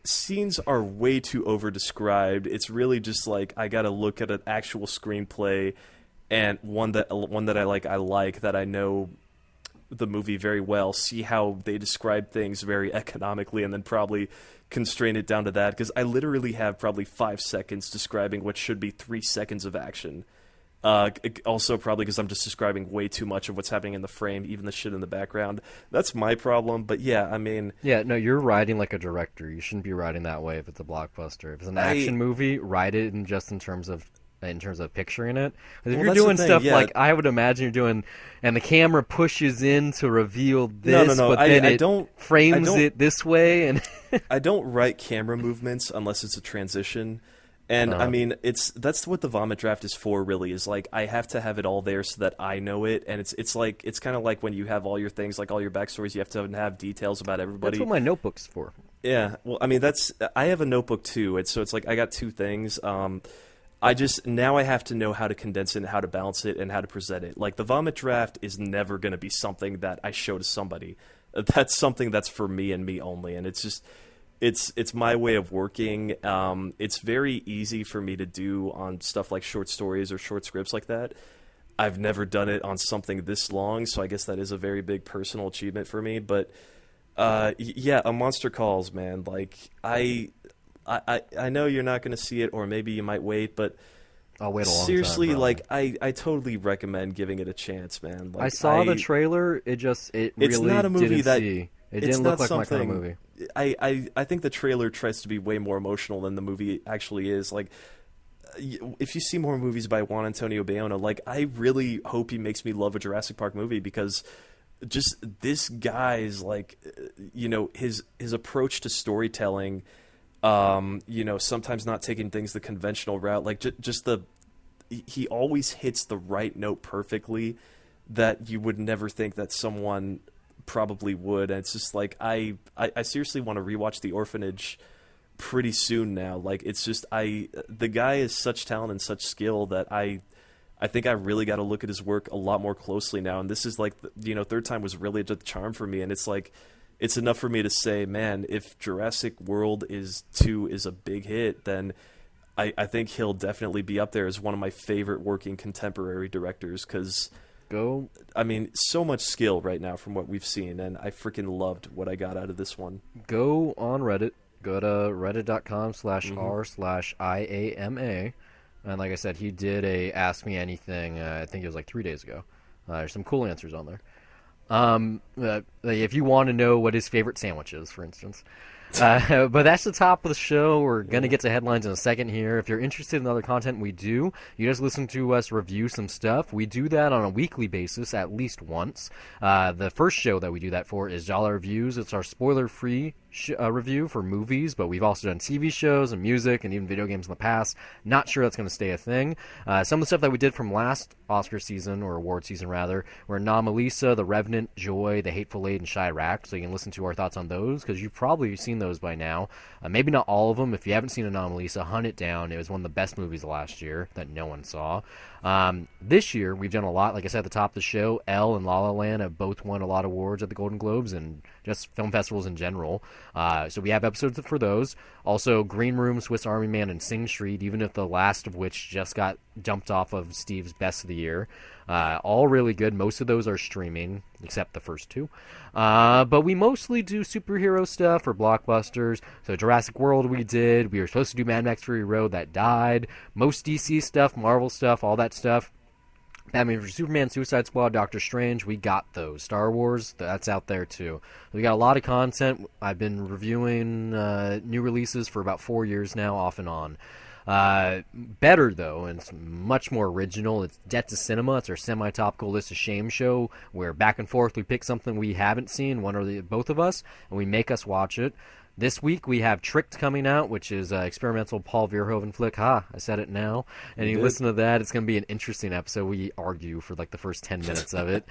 scenes are way too over described. It's really just like I got to look at an actual screenplay and one that I like that I know the movie very well, see how they describe things very economically, and then probably constrain it down to that, because I literally have probably 5 seconds describing what should be 3 seconds of action. Also probably because I'm just describing way too much of what's happening in the frame, even the shit in the background. That's my problem, but yeah, I mean... Yeah, no, you're writing like a director. You shouldn't be writing that way if it's a blockbuster. If it's an action movie, write it in terms of picturing it. Because if you're doing stuff like I would imagine you're doing, and the camera pushes in to reveal this, no. but then it frames it this way, and I don't write camera movements unless it's a transition. And I mean, that's what the vomit draft is for, really, is like I have to have it all there so that I know it. And it's kind of like when you have all your things, like all your backstories, you have to have details about everybody. That's what my notebook's for. Yeah, well, I mean, I have a notebook too. So it's like I got two things. Now I have to know how to condense it and how to balance it and how to present it. Like the vomit draft is never going to be something that I show to somebody. That's something that's for me and me only. And it's just, it's my way of working. It's very easy for me to do on stuff like short stories or short scripts like that. I've never done it on something this long, so I guess that is a very big personal achievement for me. But yeah, A Monster Calls, man. Like I know you're not going to see it, or maybe you might wait, but I'll wait a long seriously, time, like I totally recommend giving it a chance, man. Like, I saw the trailer. It really not a movie didn't see. It didn't look like my kind of movie. I think the trailer tries to be way more emotional than the movie actually is. Like, if you see more movies by Juan Antonio Bayona, like I really hope he makes me love a Jurassic Park movie, because just this guy's like, his approach to storytelling. Sometimes not taking things the conventional route, like he always hits the right note perfectly that you would never think that someone probably would. And it's just like, I seriously want to rewatch The Orphanage pretty soon now. Like, it's just, the guy is such talent and such skill that I think I really got to look at his work a lot more closely now. And this is like, third time was really the charm for me. And it's like, it's enough for me to say, man, if Jurassic World 2 is a big hit, then I think he'll definitely be up there as one of my favorite working contemporary directors, because, I mean, so much skill right now from what we've seen, and I freaking loved what I got out of this one. Go on Reddit. Go to reddit.com/r/IAMA. And like I said, he did a Ask Me Anything, I think it was like 3 days ago. There's some cool answers on there. If you want to know what his favorite sandwich is, for instance. But that's the top of the show. We're going to get to headlines in a second here. If you're interested in other content we do, you just listen to us review some stuff. We do that on a weekly basis at least once. The first show that we do that for is Jala Reviews. It's our spoiler-free review for movies, but we've also done TV shows and music and even video games in the past. Not sure that's going to stay a thing. Some of the stuff that we did from last Oscar season, or award season rather, were Anomalisa, The Revenant, Joy, The Hateful Eight, and Chirac, so you can listen to our thoughts on those, because you've probably seen those by now. Maybe not all of them. If you haven't seen Anomalisa, hunt it down. It was one of the best movies of last year that no one saw. This year, we've done a lot. Like I said at the top of the show, Elle and La La Land have both won a lot of awards at the Golden Globes and just film festivals in general. So we have episodes for those. Also, Green Room, Swiss Army Man, and Sing Street, even if the last of which just got dumped off of Steve's Best of the Year. All really good. Most of those are streaming, except the first two. But we mostly do superhero stuff or blockbusters. So Jurassic World we did. We were supposed to do Mad Max Fury Road. That died. Most DC stuff, Marvel stuff, all that stuff. Batman vs. Superman, Suicide Squad, Doctor Strange, we got those. Star Wars, that's out there too. We got a lot of content. I've been reviewing new releases for about 4 years now, off and on. Better, though, and it's much more original. It's Debt to Cinema. It's our semi-topical list of shame show, where back and forth we pick something we haven't seen, one or both of us, and we make us watch it. This week we have Tricked coming out, which is an experimental Paul Verhoeven flick. I said it now. And you listen to that, it's going to be an interesting episode. We argue for like the first 10 minutes of it.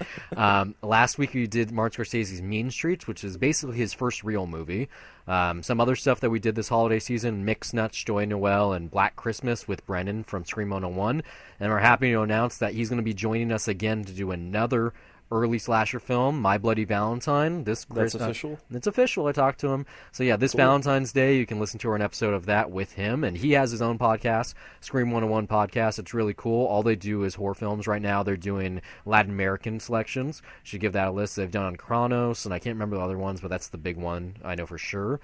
Last week we did Martin Scorsese's Mean Streets, which is basically his first real movie. Some other stuff that we did this holiday season, Mixed Nuts, Joy Noel, and Black Christmas with Brennan from Scream 101. And we're happy to announce that he's going to be joining us again to do another early slasher film, My Bloody Valentine. That's official? It's official. I talked to him. So yeah, this Valentine's Day, you can listen to an episode of that with him. And he has his own podcast, Scream 101 Podcast. It's really cool. All they do is horror films right now. They're doing Latin American selections. Should give that a list. They've done on Chronos, and I can't remember the other ones, but that's the big one I know for sure.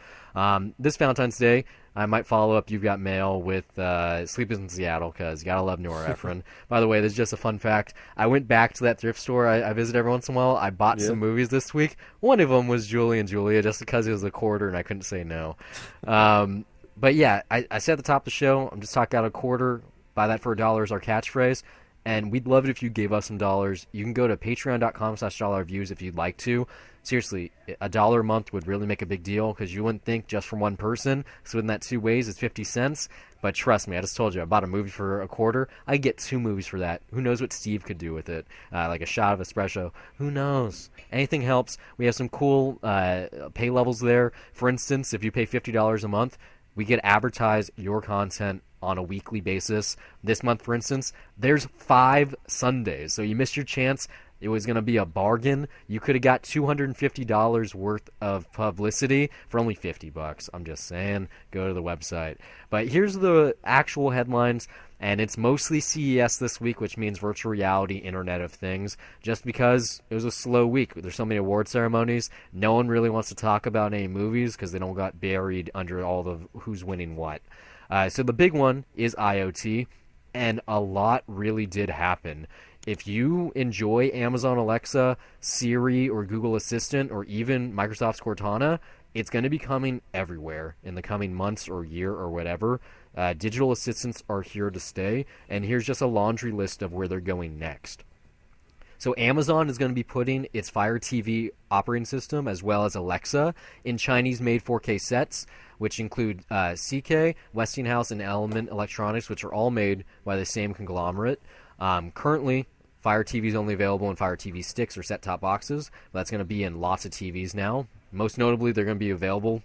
This Valentine's Day, I might follow up You've Got Mail with Sleepless in Seattle, because you gotta love Nora Ephron. By the way, there's just a fun fact. I went back to that thrift store I visit every once in a while. I bought some movies this week. One of them was Julie and Julia, just because it was a quarter and I couldn't say no. But yeah, I said at the top of the show, I'm just talking out a quarter. Buy that for $1 is our catchphrase. And we'd love it if you gave us some dollars. You can go to patreon.com/dollarviews if you'd like to. Seriously, $1 a month would really make a big deal, because you wouldn't think just from one person. So in that 2 ways, it's 50 cents. But trust me, I just told you, I bought a movie for a quarter. I get 2 movies for that. Who knows what Steve could do with it? Like a shot of espresso. Who knows? Anything helps. We have some cool pay levels there. For instance, if you pay $50 a month, we get advertise your content on a weekly basis. This month, for instance, there's 5 Sundays. So you missed your chance. It was going to be a bargain. You could have got $250 worth of publicity for only $50. I'm just saying, go to the website. But here's the actual headlines, and it's mostly CES this week, which means virtual reality, Internet of Things, just because it was a slow week. There's so many award ceremonies. No one really wants to talk about any movies because they don't got buried under all the who's winning what. So the big one is IoT, and a lot really did happen. If you enjoy Amazon Alexa, Siri, or Google Assistant, or even Microsoft's Cortana, it's going to be coming everywhere in the coming months or year or whatever. Digital assistants are here to stay, and here's just a laundry list of where they're going next. So Amazon is going to be putting its Fire TV operating system as well as Alexa in Chinese-made 4K sets, which include CK, Westinghouse, and Element Electronics, which are all made by the same conglomerate. Currently, Fire TV is only available in Fire TV sticks or set-top boxes, but that's going to be in lots of TVs now. Most notably, they're going to be available,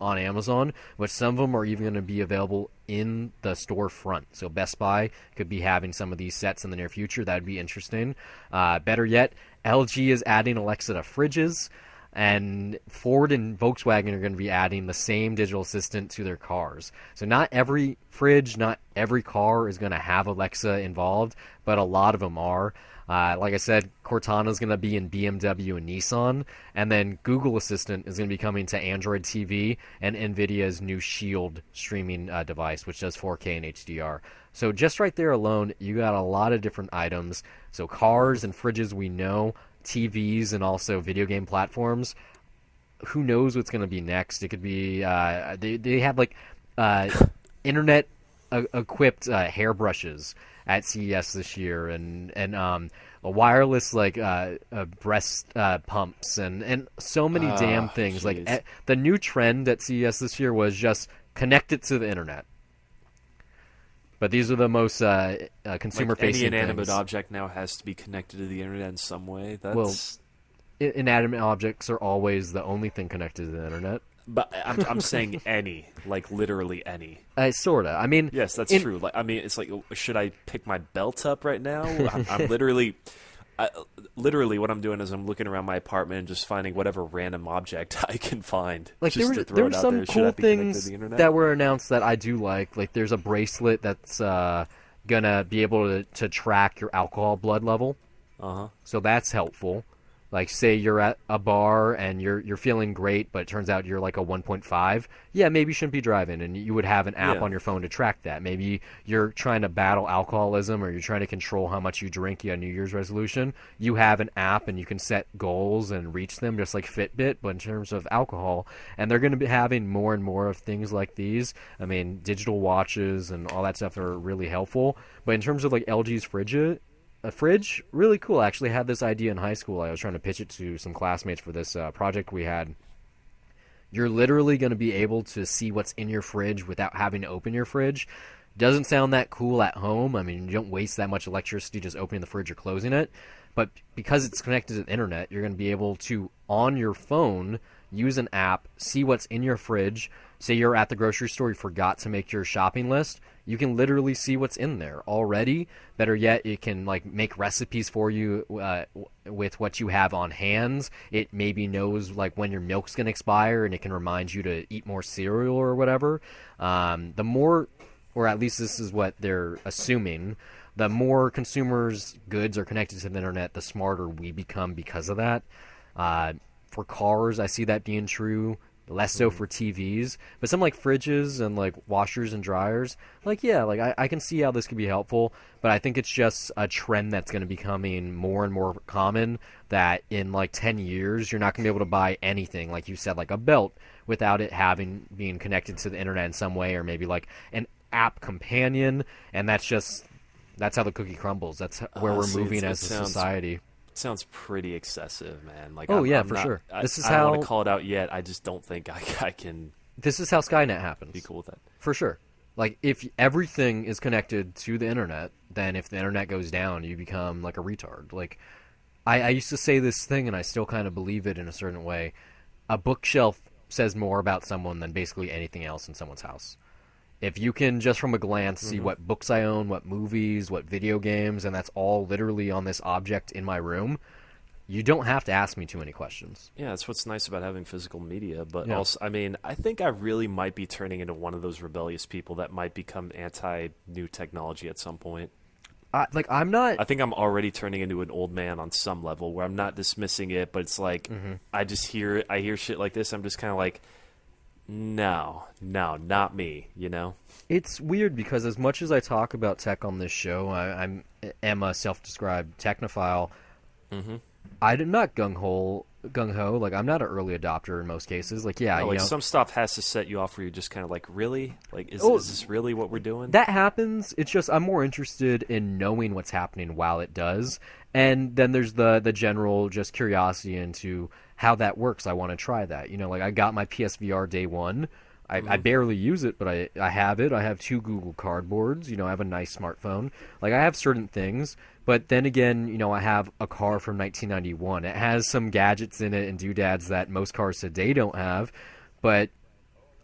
on Amazon, but some of them are even going to be available in the storefront. So Best Buy could be having some of these sets in the near future. That would be interesting. Better yet, LG is adding Alexa to fridges, and Ford and Volkswagen are going to be adding the same digital assistant to their cars. So not every fridge, not every car is going to have Alexa involved, but a lot of them are. Like I said, Cortana is going to be in BMW and Nissan, and then Google Assistant is going to be coming to Android TV and NVIDIA's new Shield streaming device, which does 4K and HDR. So just right there alone, you got a lot of different items. So cars and fridges we know, TVs, and also video game platforms. Who knows what's going to be next? It could be they have like internet equipped hairbrushes at CES this year, and a wireless like breast pumps, and so many damn things. Geez. Like the new trend at CES this year was just connect it to the internet. But these are the most consumer-facing any inanimate things. object now has to be connected to the internet in some way. That's... Well, inanimate objects are always the only thing connected to the internet. But I'm saying any, like literally any. Sorta. I mean, yes, that's true. Like, I mean, it's like, should I pick my belt up right now? I'm literally what I'm doing is I'm looking around my apartment and just finding whatever random object I can find. Like there were some cool things that were announced that I do like. Like there's a bracelet that's gonna be able to track your alcohol blood level. So that's helpful. Like, say you're at a bar and you're feeling great, but it turns out you're like a 1.5. Yeah, maybe you shouldn't be driving, and you would have an app on your phone to track that. Maybe you're trying to battle alcoholism, or you're trying to control how much you drink. You have a New Year's resolution. You have an app, and you can set goals and reach them, just like Fitbit, but in terms of alcohol. And they're going to be having more and more of things like these. I mean, digital watches and all that stuff are really helpful. But in terms of like LG's fridge, really cool. I actually had this idea in high school. I was trying to pitch it to some classmates for this project we had. You're literally going to be able to see what's in your fridge without having to open your fridge. Doesn't sound that cool at home. I mean, you don't waste that much electricity just opening the fridge or closing it. But because it's connected to the internet, you're going to be able to, on your phone, use an app, see what's in your fridge. Say you're at the grocery store, you forgot to make your shopping list. You can literally see what's in there already. Better yet, it can like make recipes for you with what you have on hand. It maybe knows like when your milk's going to expire, and it can remind you to eat more cereal or whatever. The more, or at least this is what they're assuming, the more consumers' goods are connected to the internet, the smarter we become because of that. For cars, I see that being true. Less so for TVs, but some like fridges and like washers and dryers, like yeah, like I can see how this could be helpful, but I think it's just a trend that's going to be becoming more and more common, that in like 10 years you're not going to be able to buy anything, like you said, like a belt, without it being connected to the internet in some way, or maybe like an app companion, and that's how the cookie crumbles. That's where we're moving as a society. Sounds pretty excessive, man. Like, I'm for not, sure. I don't want to call it out yet. I just don't think I can. This is how Skynet happens. Be cool with that. For sure. Like, if everything is connected to the internet, then if the internet goes down, you become like a retard. Like, I used to say this thing, and I still kind of believe it in a certain way. A bookshelf says more about someone than basically anything else in someone's house. If you can just from a glance see what books I own, what movies, what video games, and that's all literally on this object in my room, you don't have to ask me too many questions. Yeah, that's what's nice about having physical media. But also, I mean, I think I really might be turning into one of those rebellious people that might become anti-new technology at some point. I'm not... I think I'm already turning into an old man on some level, where I'm not dismissing it, but it's like, I hear shit like this, I'm just kind of like, no, not me, you know? It's weird because as much as I talk about tech on this show, I am a self-described technophile. I'm not gung-ho. Like, I'm not an early adopter in most cases. Like, yeah, no, like, some stuff has to set you off where you're just kind of like, really? Like, is this really what we're doing? That happens. It's just I'm more interested in knowing what's happening while it does. And then there's the general just curiosity into how that works. I want to try that. You know, like I got my PSVR day one. I barely use it, but I have it. I have 2 Google Cardboards. You know, I have a nice smartphone. Like, I have certain things. But then again, you know, I have a car from 1991. It has some gadgets in it and doodads that most cars today don't have. But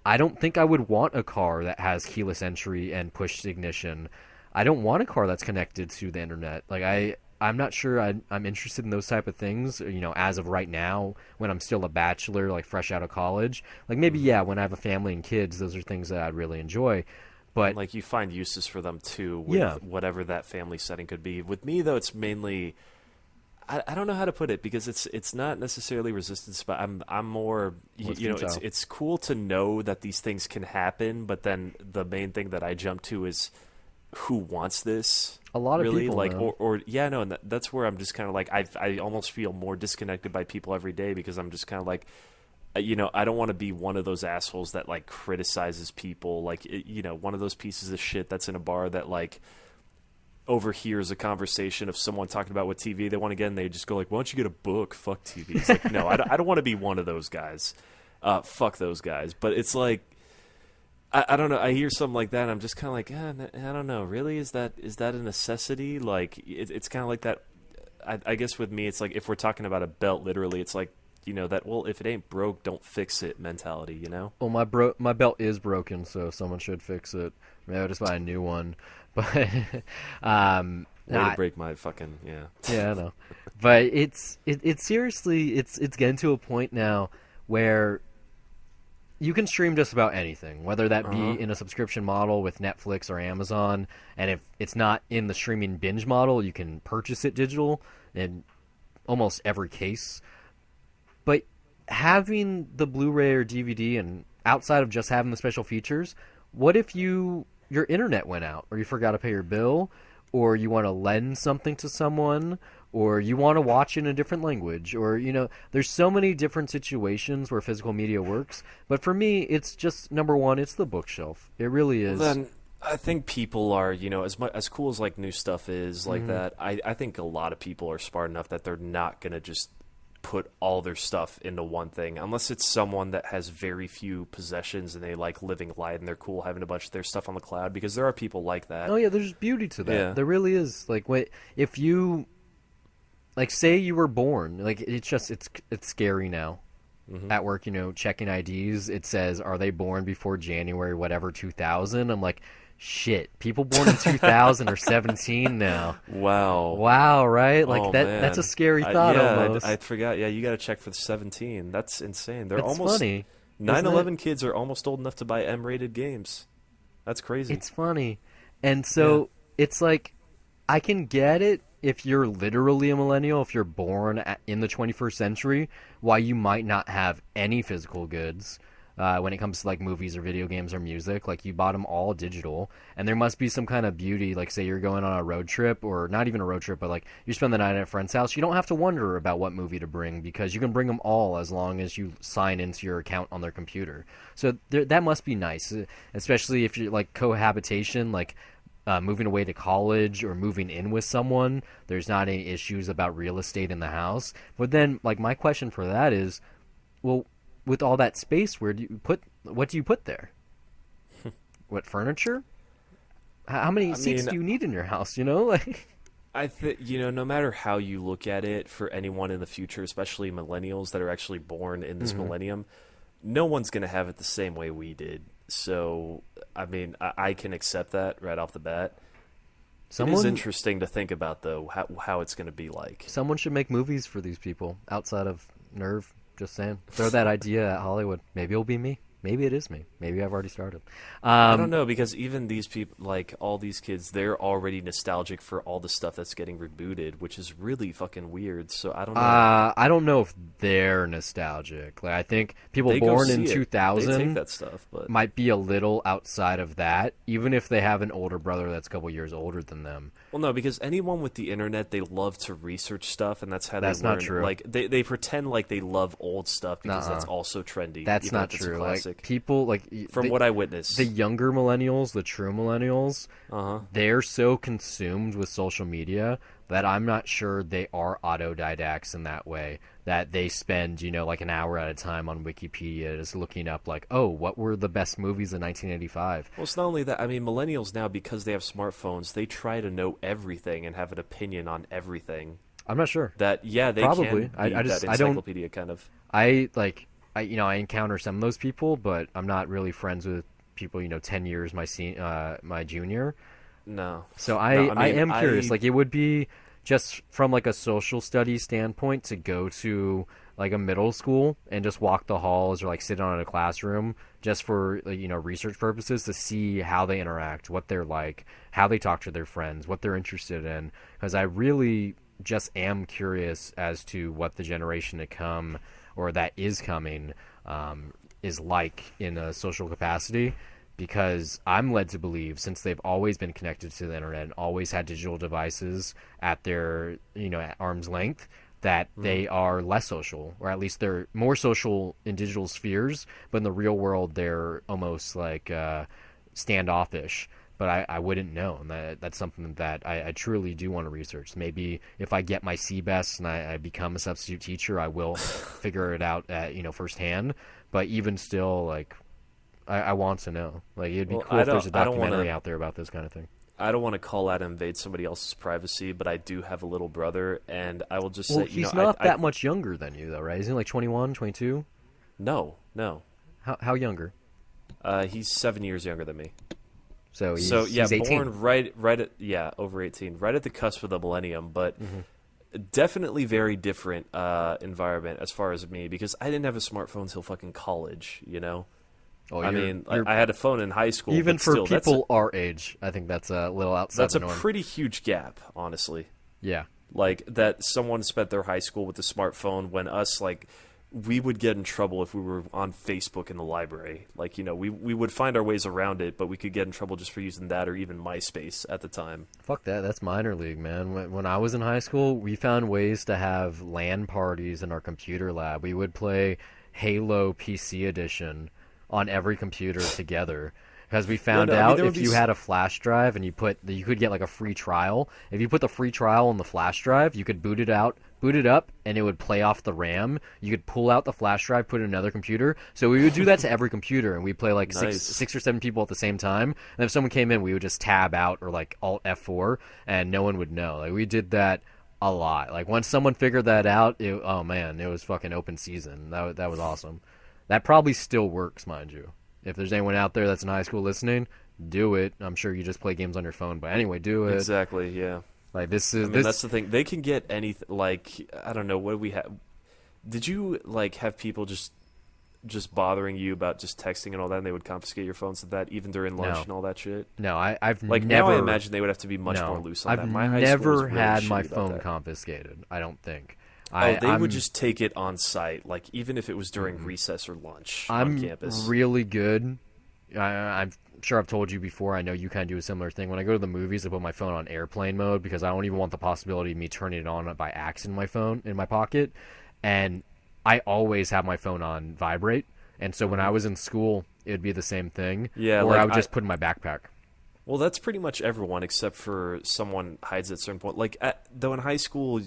I don't think I would want a car that has keyless entry and push ignition. I don't want a car that's connected to the internet. Like, I'm not sure I'm interested in those type of things, you know, as of right now, when I'm still a bachelor, like fresh out of college. Like, maybe, yeah, when I have a family and kids, those are things that I'd really enjoy. But and, like, you find uses for them, too, with whatever that family setting could be. With me, though, it's mainly... I don't know how to put it, because it's not necessarily resistance, but I'm more, you know, it's cool to know that these things can happen, but then the main thing that I jump to is... who wants this? A lot of really? people, like, man. and that's where I'm just kind of like, I almost feel more disconnected by people every day, because I'm just kind of like, you know, I don't want to be one of those assholes that like criticizes people, like, you know, one of those pieces of shit that's in a bar that like overhears a conversation of someone talking about what TV they want to get, and they just go like, why don't you get a book? Fuck TV. It's like, no, I don't want to be one of those guys. Fuck those guys. But it's like, I don't know. I hear something like that, and I'm just kind of like, I don't know. Really, is that a necessity? Like, it's kind of like that. I guess with me, it's like if we're talking about a belt, literally, it's like, you know, that, well, if it ain't broke, don't fix it mentality, you know? Well, my belt is broken, so someone should fix it. Maybe I'll just buy a new one. But way to break my fucking Yeah, I know. But it's seriously it's getting to a point now where you can stream just about anything, whether that be in a subscription model with Netflix or Amazon, and if it's not in the streaming binge model, you can purchase it digital in almost every case. But having the Blu-ray or DVD, and outside of just having the special features, what if your internet went out, or you forgot to pay your bill, or you want to lend something to someone, or you want to watch in a different language, or, there's so many different situations where physical media works. But for me, it's just, number one, it's the bookshelf. It really is. Well, then I think people are, as cool as like new stuff is like that, I think a lot of people are smart enough that they're not going to just put all their stuff into one thing, unless it's someone that has very few possessions and they like living light and they're cool having a bunch of their stuff on the cloud, because there are people like that. Oh yeah, there's beauty to that. Yeah. There really is. Like, if you, like, say you were born, like, it's scary now. At work, checking IDs, it says, are they born before January whatever 2000? I'm like, shit, people born in 2000 are 17 now. Wow, right? Like, that's a scary thought almost. I forgot. Yeah, you got to check for the 17. That's insane. They're it's almost funny. 9/11 kids are almost old enough to buy M-rated games. That's crazy. It's funny. And so it's like, I can get it if you're literally a millennial, if you're born in the 21st century, why you might not have any physical goods. When it comes to like movies or video games or music, like you bought them all digital, and there must be some kind of beauty. Like, say you're going on a road trip, or not even a road trip, but like you spend the night at a friend's house, you don't have to wonder about what movie to bring, because you can bring them all as long as you sign into your account on their computer. So that must be nice, especially if you're like cohabitation, like moving away to college or moving in with someone. There's not any issues about real estate in the house. But then, like, my question for that is, well, with all that space, what do you put there? What, furniture? How many seats do you need in your house, Like, I think, no matter how you look at it, for anyone in the future, especially millennials that are actually born in this millennium, no one's going to have it the same way we did. So, I can accept that right off the bat. It is interesting to think about, though, how it's going to be like. Someone should make movies for these people outside of Nerve. Just saying. Throw that idea at Hollywood. Maybe it'll be me. Maybe it is me. Maybe I've already started. I don't know, because even these people, like all these kids, they're already nostalgic for all the stuff that's getting rebooted, which is really fucking weird. So I don't know. I don't know if they're nostalgic. Like, I think people born in 2000 they take that stuff, but might be a little outside of that, even if they have an older brother that's a couple years older than them. Well, no, because anyone with the internet, they love to research stuff, and that's how that's they learn. Not true. Like they pretend like they love old stuff because that's also trendy. That's not true. Like, people, like, from what I witnessed, the younger millennials, the true millennials, they're so consumed with social media that I'm not sure they are autodidacts in that way, that they spend, like an hour at a time on Wikipedia just looking up, like, oh, what were the best movies in 1985? Well, it's not only that. Millennials now, because they have smartphones, they try to know everything and have an opinion on everything. I'm not sure. They probably. Can be that encyclopedia kind of. I encounter some of those people, but I'm not really friends with people, 10 years my junior. No. So I am curious. Like, it would be just from like a social studies standpoint to go to like a middle school and just walk the halls or like sit on in a classroom just for, research purposes, to see how they interact, what they're like, how they talk to their friends, what they're interested in. Because I really just am curious as to what the generation to come, or that is coming, is like in a social capacity. Because I'm led to believe, since they've always been connected to the internet and always had digital devices at their, at arm's length, that they are less social, or at least they're more social in digital spheres, but in the real world they're almost like standoffish. But I wouldn't know, and that's something that I truly do want to research. Maybe if I get my CBEST and I become a substitute teacher, I will figure it out firsthand. But even still, like, I want to know. Like, it'd be cool if there's a documentary out there about this kind of thing. I don't want to call out and invade somebody else's privacy, but I do have a little brother, and I will just say, he's not that much younger than you, though, right? Isn't he like 21, 22? No. How younger? He's 7 years younger than me. So he's 18. Born right at over 18, right at the cusp of the millennium, but definitely very different environment as far as me, because I didn't have a smartphone until fucking college, Oh, I mean, I had a phone in high school. Even but for still, people our age, I think that's a little outside that's the a norm. pretty huge gap, honestly. Yeah. Like, that someone spent their high school with a smartphone when us, like, we would get in trouble if we were on Facebook in the library. Like, you know, we would find our ways around it, but we could get in trouble just for using that or even MySpace at the time. Fuck that. That's minor league, man. When I was in high school, we found ways to have LAN parties in our computer lab. We would play Halo PC Edition on every computer together. Because we found out if you had a flash drive and you could get like a free trial. If you put the free trial on the flash drive, you could boot it up, and it would play off the RAM. You could pull out the flash drive, put it in another computer. So we would do that to every computer, and we'd play like Nice. six or seven people at the same time. And if someone came in, we would just tab out or like Alt F4, and no one would know. Like we did that a lot. Like once someone figured that out, oh man, it was fucking open season. That was awesome. That probably still works, mind you. If there's anyone out there that's in high school listening, do it. I'm sure you just play games on your phone, but anyway, do it. Exactly, yeah. Like this I is mean, that's the thing. They can get anything. Like, I don't know, what do we have? Did you like have people just bothering you about just texting and all that, and they would confiscate your phones and that even during lunch No. and all that shit? No, I've Like never. now, I imagine they would have to be much more loose on I've that. My high school was never really had shitty my about phone that. confiscated. I don't think. They would just take it on site, like even if it was during recess or lunch on campus. I'm really good. I'm sure I've told you before. I know you kind of do a similar thing. When I go to the movies, I put my phone on airplane mode because I don't even want the possibility of me turning it on by accident. My phone in my pocket, and I always have my phone on vibrate. And so when I was in school, it would be the same thing. Yeah, or like I would just put it in my backpack. Well, that's pretty much everyone except for someone hides at a certain point. Like, though in high school,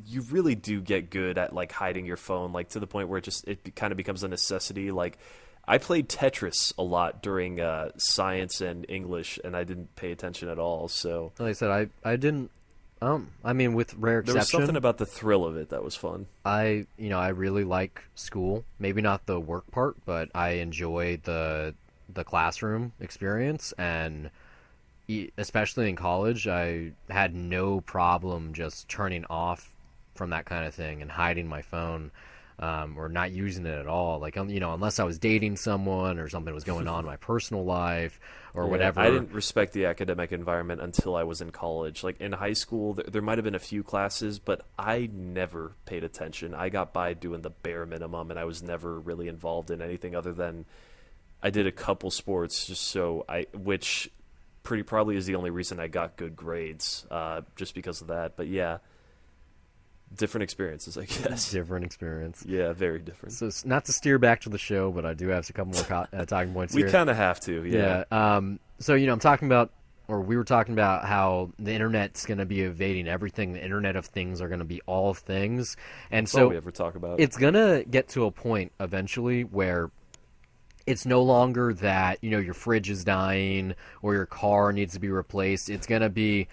you really do get good at like hiding your phone, like to the point where it kind of becomes a necessity. Like, I played Tetris a lot during science and English, and I didn't pay attention at all. So, Like I said, I didn't. I mean, with rare exception, there was something about the thrill of it that was fun. I really like school. Maybe not the work part, but I enjoy the classroom experience, and especially in college, I had no problem just turning off from that kind of thing and hiding my phone, or not using it at all. Like, unless I was dating someone or something was going on in my personal life or whatever. I didn't respect the academic environment until I was in college. Like in high school, there might have been a few classes, but I never paid attention. I got by doing the bare minimum, and I was never really involved in anything other than I did a couple sports which pretty probably is the only reason I got good grades, just because of that. But yeah. Different experiences, I guess. Different experience. Yeah, very different. So not to steer back to the show, but I do have a couple more talking points here. We kind of have to, yeah. So, I'm talking about, or we were talking about how the internet's going to be evading everything. The Internet of Things are going to be all things. And That's all we ever talk about. It's going to get to a point eventually where it's no longer that, your fridge is dying or your car needs to be replaced. It's going to be,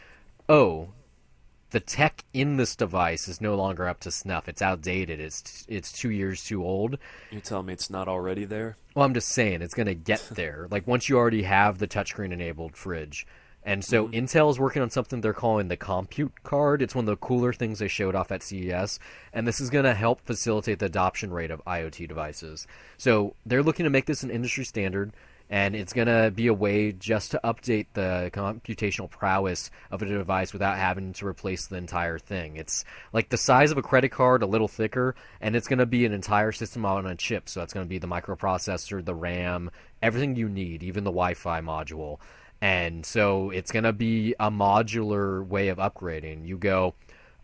the tech in this device is no longer up to snuff. It's outdated. It's 2 years too old. You're telling me it's not already there? Well, I'm just saying it's going to get there. Like once you already have the touchscreen enabled fridge. And so Intel is working on something they're calling the compute card. It's one of the cooler things they showed off at CES. And this is going to help facilitate the adoption rate of IoT devices. So they're looking to make this an industry standard. And it's going to be a way just to update the computational prowess of a device without having to replace the entire thing. It's like the size of a credit card, a little thicker, and it's going to be an entire system on a chip. So it's going to be the microprocessor, the RAM, everything you need, even the Wi-Fi module. And so it's going to be a modular way of upgrading. You go,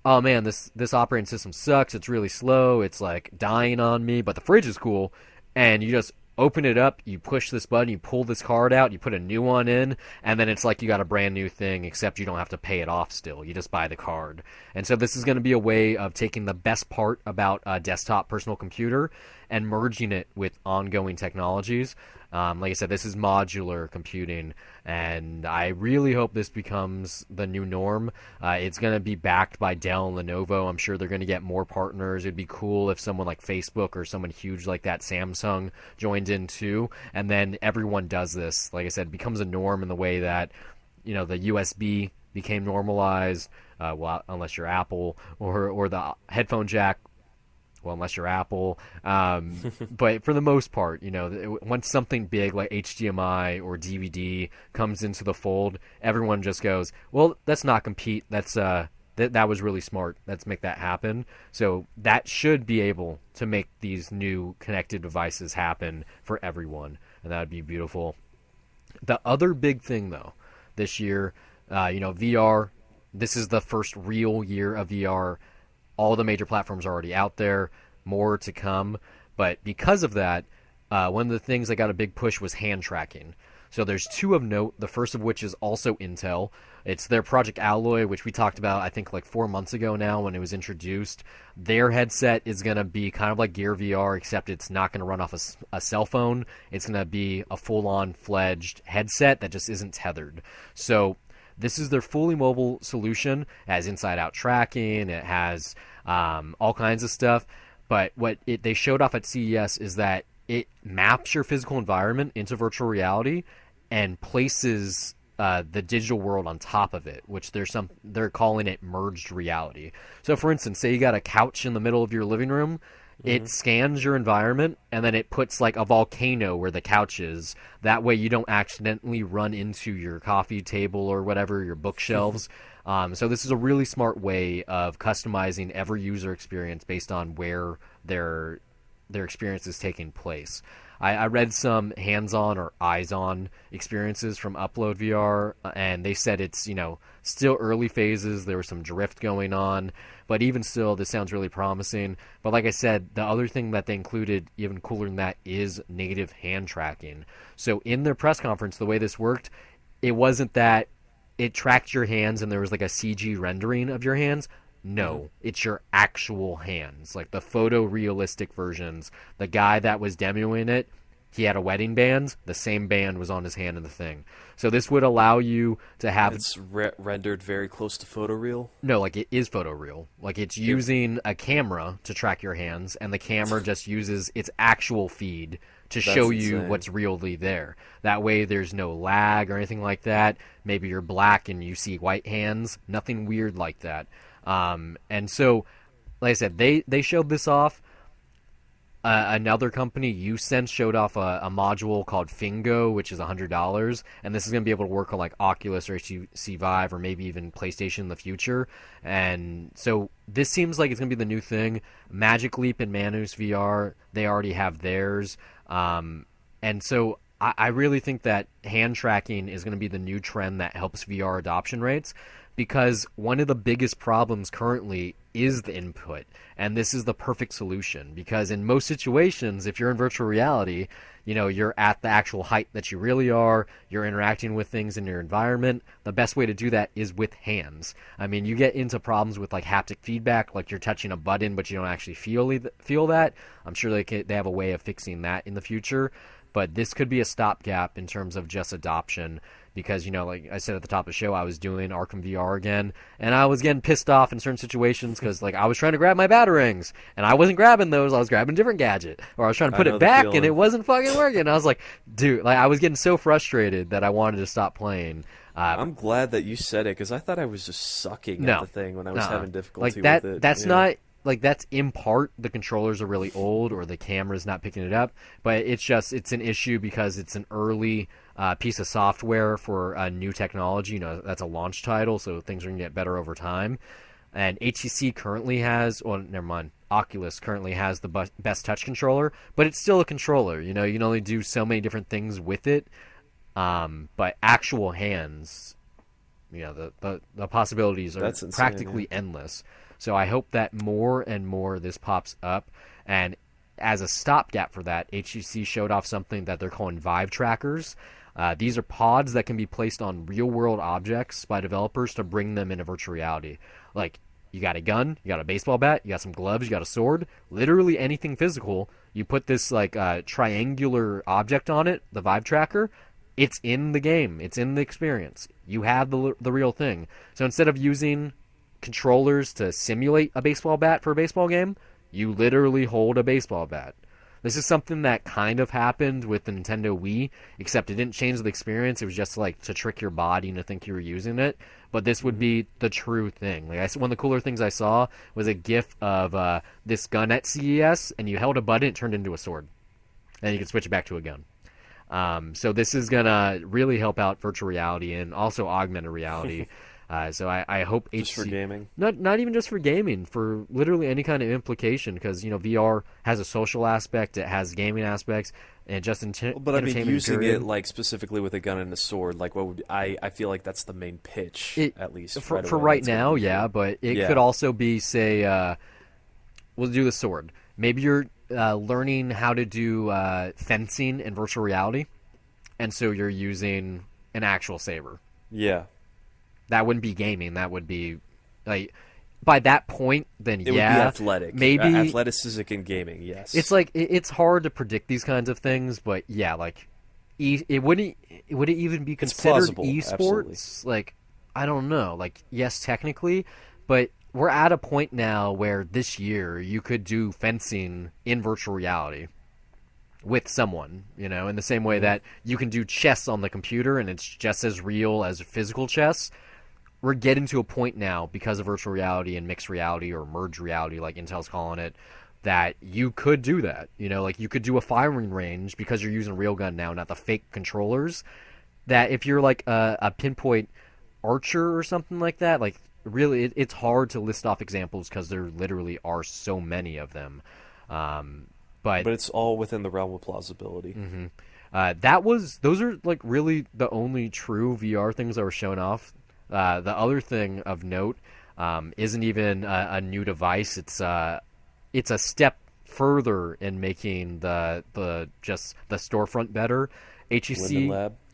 oh man, this operating system sucks. It's really slow. It's like dying on me, but the fridge is cool. And you just open it up, you push this button, you pull this card out, you put a new one in, and then it's like you got a brand new thing, except you don't have to pay it off still. You just buy the card. And so this is going to be a way of taking the best part about a desktop personal computer and merging it with ongoing technologies. Like I said, this is modular computing, and I really hope this becomes the new norm. It's going to be backed by Dell and Lenovo. I'm sure they're going to get more partners. It'd be cool if someone like Facebook or someone huge like that, Samsung, joined in too, and then everyone does this. Like I said, it becomes a norm in the way that, the USB became normalized, well, unless you're Apple, or the headphone jack. Well, unless you're Apple. But for the most part, once something big like HDMI or DVD comes into the fold, everyone just goes, well, let's not compete. That was really smart. Let's make that happen. So that should be able to make these new connected devices happen for everyone, and that would be beautiful. The other big thing, though, this year, VR, this is the first real year of VR. All the major platforms are already out there, more to come. But because of that, one of the things that got a big push was hand tracking. So there's two of note, the first of which is also Intel. It's their Project Alloy, which we talked about, I think, like 4 months ago now when it was introduced. Their headset is going to be kind of like Gear VR, except it's not going to run off a cell phone. It's going to be a full-on fledged headset that just isn't tethered. So this is their fully mobile solution. It has inside-out tracking. It has all kinds of stuff. But what they showed off at CES is that it maps your physical environment into virtual reality and places the digital world on top of it, which they're calling it merged reality. So, for instance, say you got a couch in the middle of your living room. It scans your environment, and then it puts like a volcano where the couch is. That way you don't accidentally run into your coffee table or whatever, your bookshelves. So this is a really smart way of customizing every user experience based on where their experience is taking place. I read some hands-on or eyes-on experiences from Upload VR, and they said it's, still early phases. There was some drift going on, but even still, this sounds really promising. But like I said, the other thing that they included, even cooler than that, is native hand tracking. So in their press conference, the way this worked, it wasn't that it tracked your hands and there was like a CG rendering of your hands. No, it's your actual hands, like the photorealistic versions. The guy that was demoing it, he had a wedding band. The same band was on his hand in the thing. So this would allow you to have... It's rendered very close to photoreal? No, like it is photoreal. Like it's using a camera to track your hands, and the camera just uses its actual feed to show you what's really there. That way there's no lag or anything like that. Maybe you're black and you see white hands. Nothing weird like that. And so, like I said, they showed this off. Another company, Usense, showed off a module called Fingo, which is $100, and this is going to be able to work on like Oculus or HTC Vive or maybe even PlayStation in the future. And so this seems like it's going to be the new thing. Magic Leap and Manus VR, they already have theirs. And so I really think that hand tracking is going to be the new trend that helps VR adoption rates, because one of the biggest problems currently is the input, and this is the perfect solution, because in most situations, if you're in virtual reality, you're at the actual height that you really are, you're interacting with things in your environment. The best way to do that is with hands. I mean, you get into problems with like haptic feedback, like you're touching a button but you don't actually feel that. I'm sure they have a way of fixing that in the future, but this could be a stopgap in terms of just adoption. Because, like I said at the top of the show, I was doing Arkham VR again, and I was getting pissed off in certain situations because, like, I was trying to grab my batarangs, and I wasn't grabbing those. I was grabbing a different gadget. Or I was trying to put it back, and it wasn't fucking working. And I was like, dude, like, I was getting so frustrated that I wanted to stop playing. I'm glad that you said it, because I thought I was just sucking at the thing when I was having difficulty with it. That's not... Like, that's in part the controllers are really old or the camera's not picking it up, but it's an issue because it's an early piece of software for a new technology. That's a launch title, so things are going to get better over time. And HTC currently has, well, never mind, Oculus currently has the best touch controller, but it's still a controller. You can only do so many different things with it. But actual hands, the possibilities are practically endless. So I hope that more and more this pops up. And as a stopgap for that, HTC showed off something that they're calling Vive trackers. These are pods that can be placed on real-world objects by developers to bring them into virtual reality. Like, you got a gun, you got a baseball bat, you got some gloves, you got a sword, literally anything physical. You put this, like, triangular object on it, the Vive tracker. It's in the game. It's in the experience. You have the real thing. So instead of using controllers to simulate a baseball bat for a baseball game, you literally hold a baseball bat. This is something that kind of happened with the Nintendo Wii, except it didn't change the experience. It was just like to trick your body into think you were using it. But this would be the true thing. Like one of the cooler things I saw was a GIF of this gun at CES, and you held a button, it turned into a sword, and you could switch it back to a gun. So this is gonna really help out virtual reality and also augmented reality. So I hope just for gaming, not even just for gaming, for literally any kind of implication, because VR has a social aspect, it has gaming aspects, and just but I mean, using period. it like specifically with a gun and a sword, like what would I feel like that's the main pitch, at least for right now, yeah. But it could also be, say, we'll do the sword. Maybe you're learning how to do fencing in virtual reality, and so you're using an actual saber. Yeah. That wouldn't be gaming. That would be, like, by that point, then it would be athletic. Maybe athleticism in gaming. Yes. It's like it's hard to predict these kinds of things, but yeah, like, would it even be considered esports? Absolutely. Like, I don't know. Like, yes, technically, but we're at a point now where this year you could do fencing in virtual reality with someone, in the same way that you can do chess on the computer and it's just as real as physical chess. We're getting to a point now, because of virtual reality and mixed reality, or merged reality like Intel's calling it, that you could do that. Like, you could do a firing range because you're using a real gun now, not the fake controllers. That if you're like a pinpoint archer or something like that, like, really it's hard to list off examples because there literally are so many of them. But it's all within the realm of plausibility. Those are like really the only true VR things that were shown off. The other thing of note isn't even a new device. It's a step further in making the storefront better. HTC Linden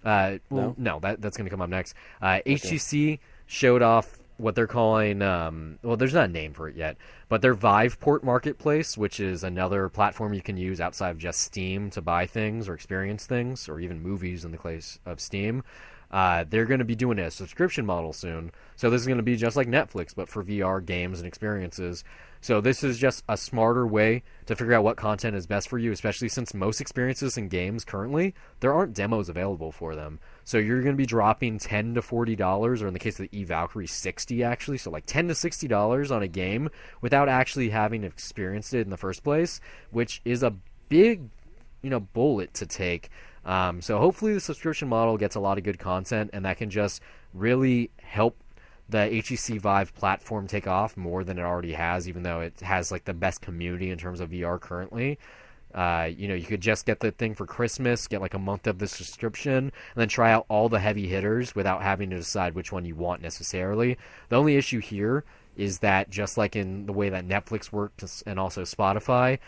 Lab? No, that's going to come up next. HTC showed off what they're calling, there's not a name for it yet, but their Vive port marketplace, which is another platform you can use outside of just Steam to buy things or experience things, or even movies in the case of Steam. They're going to be doing a subscription model soon. So this is going to be just like Netflix, but for VR games and experiences. So this is just a smarter way to figure out what content is best for you, especially since most experiences in games currently, there aren't demos available for them. So you're going to be dropping $10 to $40, or in the case of the E-Valkyrie, $60 actually. So like $10 to $60 on a game without actually having experienced it in the first place, which is a big, bullet to take. So hopefully the subscription model gets a lot of good content, and that can just really help the HTC Vive platform take off more than it already has, even though it has like the best community in terms of VR currently. You could just get the thing for Christmas, get like a month of the subscription, and then try out all the heavy hitters without having to decide which one you want necessarily. The only issue here is that, just like in the way that Netflix works and also Spotify,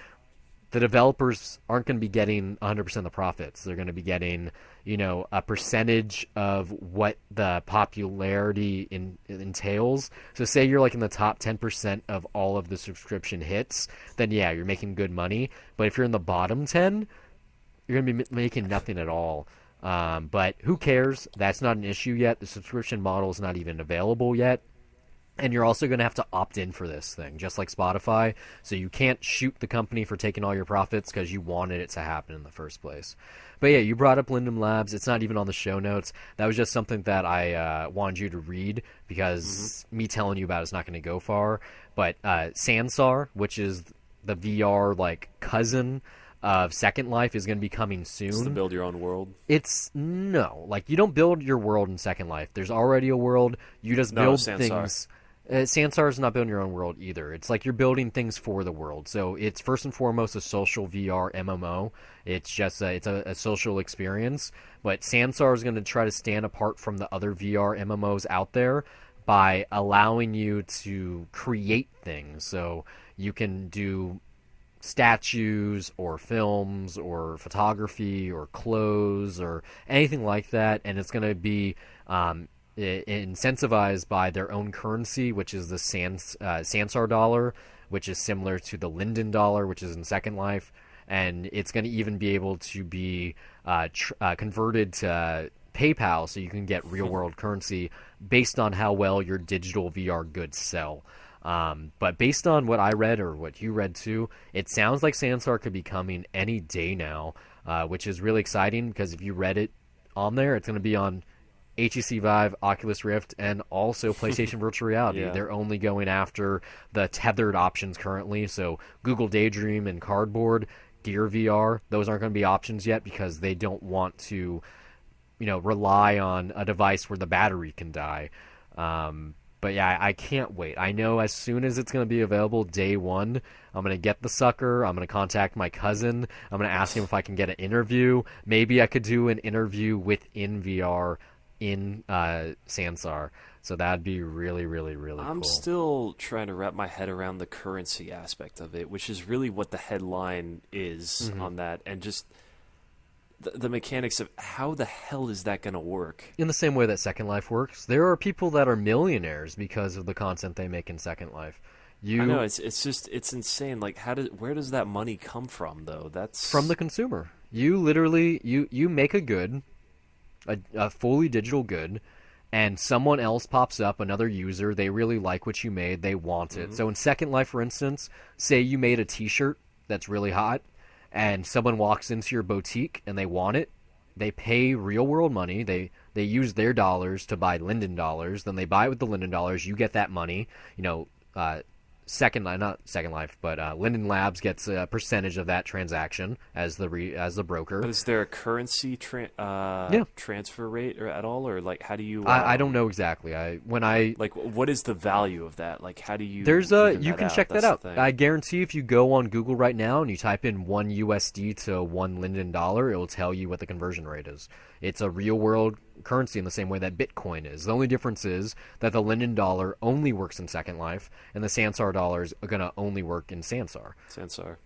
the developers aren't going to be getting 100% of the profits. They're going to be getting, a percentage of what the popularity entails. So say you're like in the top 10% of all of the subscription hits, then yeah, you're making good money. But if you're in the bottom 10, you're going to be making nothing at all. But who cares? That's not an issue yet. The subscription model is not even available yet. And you're also going to have to opt in for this thing, just like Spotify. So you can't shoot the company for taking all your profits because you wanted it to happen in the first place. But yeah, you brought up Linden Labs. It's not even on the show notes. That was just something that I wanted you to read, because me telling you about it is not going to go far. But Sansar, which is the VR like cousin of Second Life, is going to be coming soon. It's to build your own world? You don't build your world in Second Life. There's already a world. You just build things. Sansar is not building your own world either. It's like you're building things for the world. So it's first and foremost a social VR MMO. It's just it's a social experience. But Sansar is going to try to stand apart from the other VR MMOs out there by allowing you to create things. So you can do statues or films or photography or clothes or anything like that, and it's going to be incentivized by their own currency, which is the Sansar dollar, which is similar to the Linden dollar, which is in Second Life, and it's going to even be able to be converted to PayPal, so you can get real-world currency based on how well your digital VR goods sell. But based on what I read or what you read too, it sounds like Sansar could be coming any day now, which is really exciting because if you read it on there, it's going to be on HTC Vive, Oculus Rift, and also PlayStation Virtual Reality. Yeah. They're only going after the tethered options currently, so Google Daydream and Cardboard, Gear VR, those aren't going to be options yet because they don't want to, rely on a device where the battery can die. But yeah, I can't wait. I know as soon as it's going to be available, day one, I'm going to get the sucker. I'm going to contact my cousin. I'm going to ask him if I can get an interview. Maybe I could do an interview within VR in Sansar. So that'd be really, really, really cool. I'm still trying to wrap my head around the currency aspect of it, which is really what the headline is on that, and just the mechanics of how the hell is that going to work? In the same way that Second Life works, there are people that are millionaires because of the content they make in Second Life. I know it's insane. Like, where does that money come from, though? That's from the consumer. You literally you make a good, a fully digital good, and someone else pops up, another user. They really like what you made. They want it. So in Second Life, for instance, say you made a T-shirt that's really hot, and someone walks into your boutique and they want it. They pay real world money. They use their dollars to buy Linden dollars. Then they buy it with the Linden dollars. You get that money. Not Second Life, but Linden Labs gets a percentage of that transaction as the broker. But is there a currency transfer rate at all, or like how do you? I don't know exactly. What is the value of that? Like, how do you? You can check that out. I guarantee if you go on Google right now and you type in $1 to $1 it will tell you what the conversion rate is. It's a real world currency in the same way that Bitcoin is. The only difference is that the Linden dollar only works in Second Life, and the Sansar dollars are gonna only work in Sansar.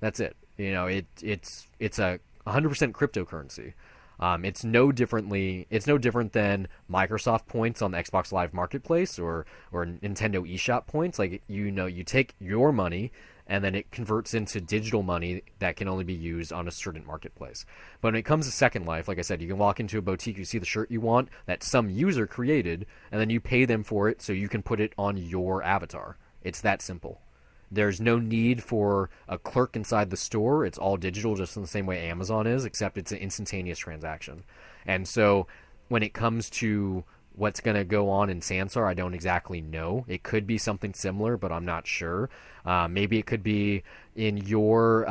That's it. It's a 100% cryptocurrency. It's no different than Microsoft points on the Xbox Live Marketplace or Nintendo eShop points. Like you take your money and then it converts into digital money that can only be used on a certain marketplace. But when it comes to Second Life, like I said, you can walk into a boutique, you see the shirt you want that some user created, and then you pay them for it so you can put it on your avatar. It's that simple. There's no need for a clerk inside the store. It's all digital, just in the same way Amazon is, except it's an instantaneous transaction. And so when it comes to what's going to go on in Sansar, I don't exactly know. It could be something similar, but I'm not sure. Maybe it could be in your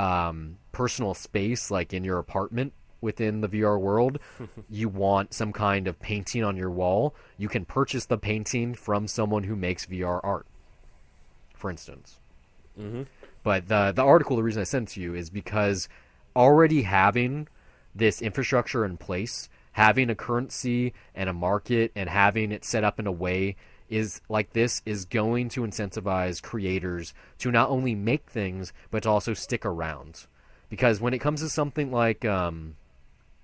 personal space, like in your apartment within the VR world. You want some kind of painting on your wall. You can purchase the painting from someone who makes VR art, for instance. But the article, the reason I sent it to you is because already having this infrastructure in place, having a currency and a market and having it set up in a way is going to incentivize creators to not only make things but to also stick around. Because when it comes to something like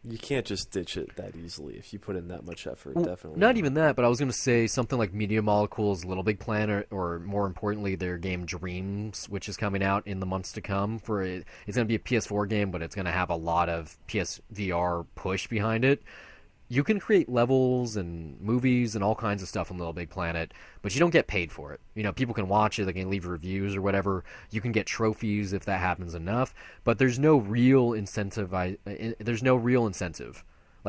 you can't just ditch it that easily if you put in that much effort. Definitely not even that, but I was going to say something like Media Molecule's Little Big Planet, or more importantly their game Dreams, which is coming out in the months to come. It's going to be a PS4 game, but it's going to have a lot of PSVR push behind it. You can create levels and movies and all kinds of stuff on Little Big Planet, but you don't get paid for it. People can watch it, they can leave reviews or whatever. You can get trophies if that happens enough, but there's no real incentive. Like,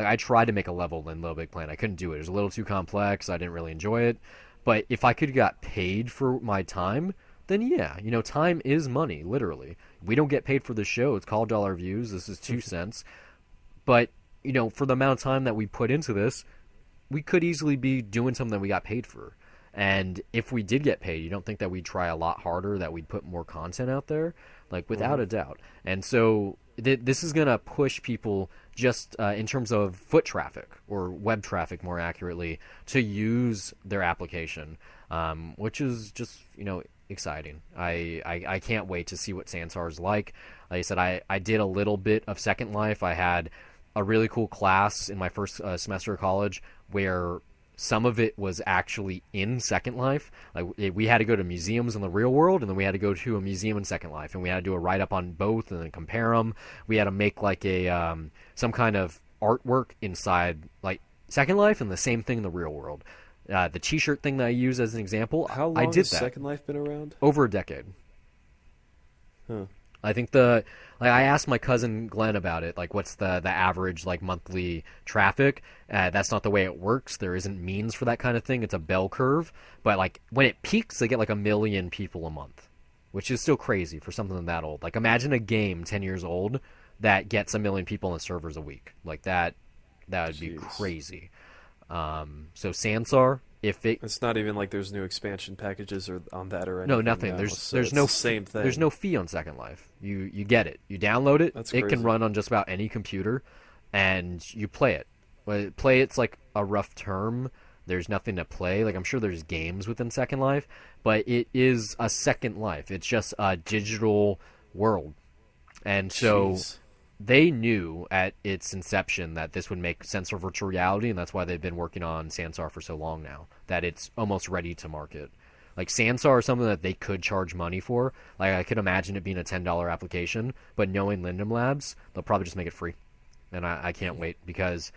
I tried to make a level in Little Big Planet. I couldn't do it. It was a little too complex. I didn't really enjoy it. But if I could have got paid for my time, then yeah, time is money, literally. We don't get paid for this show. It's called dollar views. This is 2 cents. But for the amount of time that we put into this, we could easily be doing something that we got paid for. And if we did get paid, you don't think that we'd try a lot harder, that we'd put more content out there? Like, without a doubt. And so this is going to push people just in terms of foot traffic, or web traffic more accurately, to use their application, which is just, exciting. I can't wait to see what Sansar is like. Like I said, I did a little bit of Second Life. I had a really cool class in my first semester of college where some of it was actually in Second Life. Like, we had to go to museums in the real world, and then we had to go to a museum in Second Life, and we had to do a write-up on both and then compare them. We had to make like some kind of artwork inside like Second Life and the same thing in the real world. The T-shirt thing that I use as an example, How I long did has that Second Life been around? over a decade. Huh. I think I asked my cousin Glenn about it, like what's the average like monthly traffic. That's not the way it works. There isn't means for that kind of thing. It's a bell curve, but like when it peaks, they get like 1 million people a month, which is still crazy for something that old. Like imagine a game 10 years old that gets 1 million people on the servers a week. Like that would be crazy. So Sansar, if it's not even like there's new expansion packages or on that or anything. No, nothing. Now, There's no same thing. There's no fee on Second Life. You get it. You download it. That's it crazy. can run on just about any computer, and you play it. Play it's like a rough term. There's nothing to play. Like I'm sure there's games within Second Life, but it is a Second Life. It's just a digital world, and so. Jeez. They knew at its inception that this would make sense for virtual reality, and that's why they've been working on Sansar for so long now, that it's almost ready to market. Like, Sansar is something that they could charge money for. Like, I could imagine it being a $10 application, but knowing Linden Labs, they'll probably just make it free. And I can't wait, because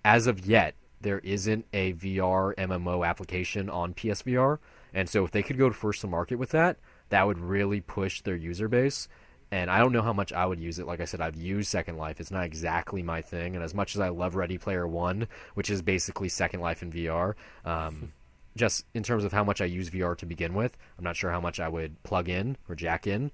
as of yet, there isn't a VR MMO application on PSVR, and so if they could go first to market with that, that would really push their user base. And I don't know how much I would use it. Like I said, I've used Second Life. It's not exactly my thing. And as much as I love Ready Player One, which is basically Second Life in VR, just in terms of how much I use VR to begin with, I'm not sure how much I would plug in or jack in.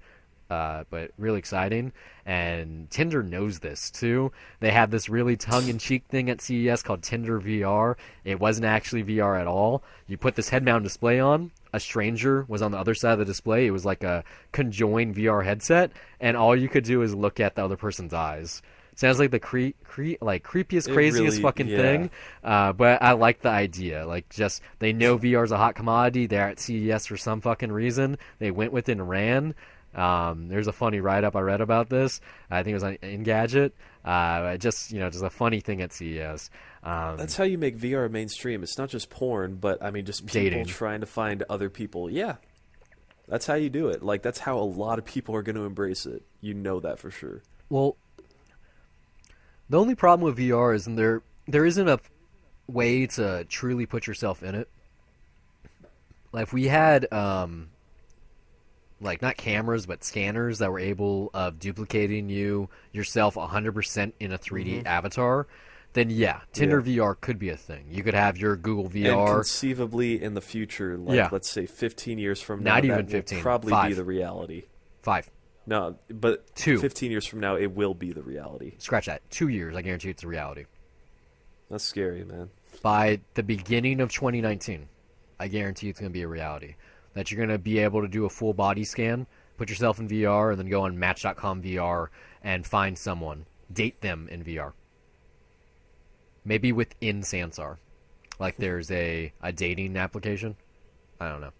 But really exciting. And Tinder knows this, too. They had this really tongue-in-cheek thing at CES called Tinder VR. It wasn't actually VR at all. You put this head-mounted display on. A stranger was on the other side of the display. It was like a conjoined VR headset, and all you could do is look at the other person's eyes. Sounds like the creepiest, craziest fucking thing, but I like the idea. Like, just they know VR's a hot commodity. They're at CES for some fucking reason. They went with it and ran. There's a funny write-up I read about this. I think it was on Engadget. Just a funny thing at CES. That's how you make VR mainstream. It's not just porn, but I mean, just people dating. Trying to find other people. Yeah, that's how you do it. Like, that's how a lot of people are going to embrace it. You know that for sure. Well, the only problem with VR is there isn't a way to truly put yourself in it. Like, if we had like not cameras but scanners that were able of duplicating yourself 100% in a 3D avatar, then yeah, Tinder VR could be a thing. You could have your Google VR. And conceivably in the future, like let's say 15 years from now, not even 15, will probably 5. be the reality. 5. No, but 2. 15 years from now, it will be the reality. Scratch that. 2 years, I guarantee it's a reality. That's scary, man. By the beginning of 2019, I guarantee it's going to be a reality. That you're going to be able to do a full body scan, put yourself in VR, and then go on Match.com VR and find someone. Date them in VR. Maybe within Sansar. Like there's a dating application. I don't know.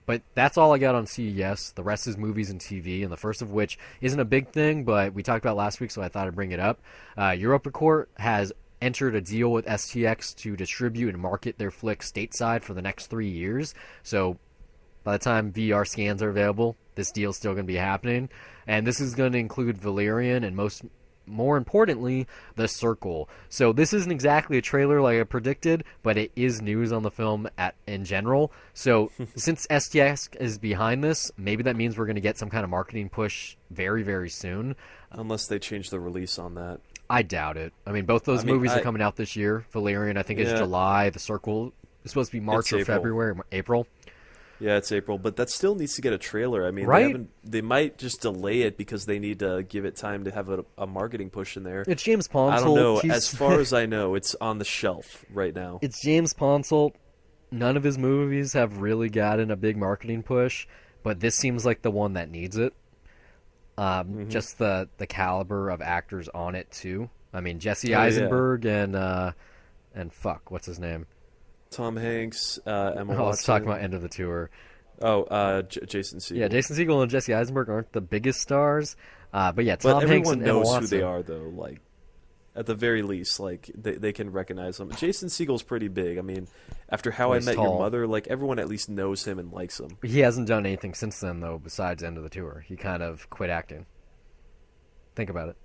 But that's all I got on CES. The rest is movies and TV, and the first of which isn't a big thing, but we talked about last week, so I thought I'd bring it up. Europacort has entered a deal with STX to distribute and market their flicks stateside for the next 3 years. So by the time VR scans are available, this deal's still going to be happening. And this is going to include Valerian and more importantly, The Circle. So this isn't exactly a trailer like I predicted, but it is news on the film in general. So since STX is behind this, maybe that means we're going to get some kind of marketing push very, very soon. Unless they change the release on that. I doubt it. I mean, both those movies are coming out this year. Valerian, I think, is July. The Circle is supposed to be March or February, April. Yeah, it's April, but that still needs to get a trailer. I mean, they might just delay it because they need to give it time to have a marketing push in there. It's James Ponsoldt. I don't know. As far as I know, it's on the shelf right now. It's James Ponsoldt. None of his movies have really gotten a big marketing push, but this seems like the one that needs it. Just the caliber of actors on it too. I mean, Jesse Eisenberg and what's his name? Tom Hanks, Emma Watson. Let's talk about End of the Tour. Jason Segel. Yeah, Jason Segel and Jesse Eisenberg aren't the biggest stars, but yeah, Tom Hanks and Emma Watson. Everyone knows who they are, though. Like, at the very least, like they can recognize them. Jason Segel's pretty big. I mean, after How I Met Your Mother, like everyone at least knows him and likes him. He hasn't done anything since then, though, besides End of the Tour. He kind of quit acting. Think about it.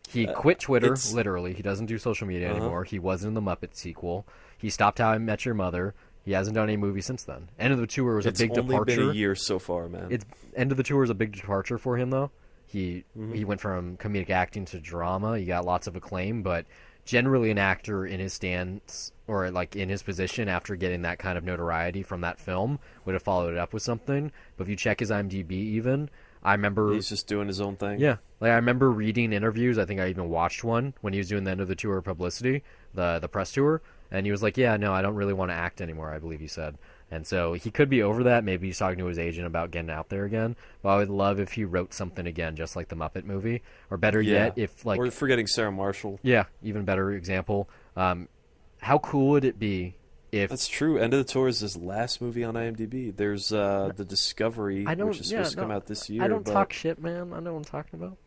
He quit Twitter, literally. He doesn't do social media anymore. He wasn't in the Muppet sequel. He stopped How I Met Your Mother. He hasn't done any movie since then. End of the Tour was a big departure. It's only been a year so far, man. End of the Tour was a big departure for him, though. He went from comedic acting to drama. He got lots of acclaim, but generally an actor in his stance or like in his position after getting that kind of notoriety from that film would have followed it up with something. But if you check his IMDb even, I remember... He's just doing his own thing? Yeah. Like I remember reading interviews. I think I even watched one when he was doing the End of the Tour publicity, the press tour. And he was like, yeah, no, I don't really want to act anymore, I believe he said. And so he could be over that. Maybe he's talking to his agent about getting out there again. But I would love if he wrote something again, just like the Muppet movie. Or better yet, if like... Or forgetting Sarah Marshall. Yeah, even better example. How cool would it be if... That's true. End of the Tour is his last movie on IMDb. There's The Discovery, which is supposed to come out this year. I don't talk shit, man. I know what I'm talking about.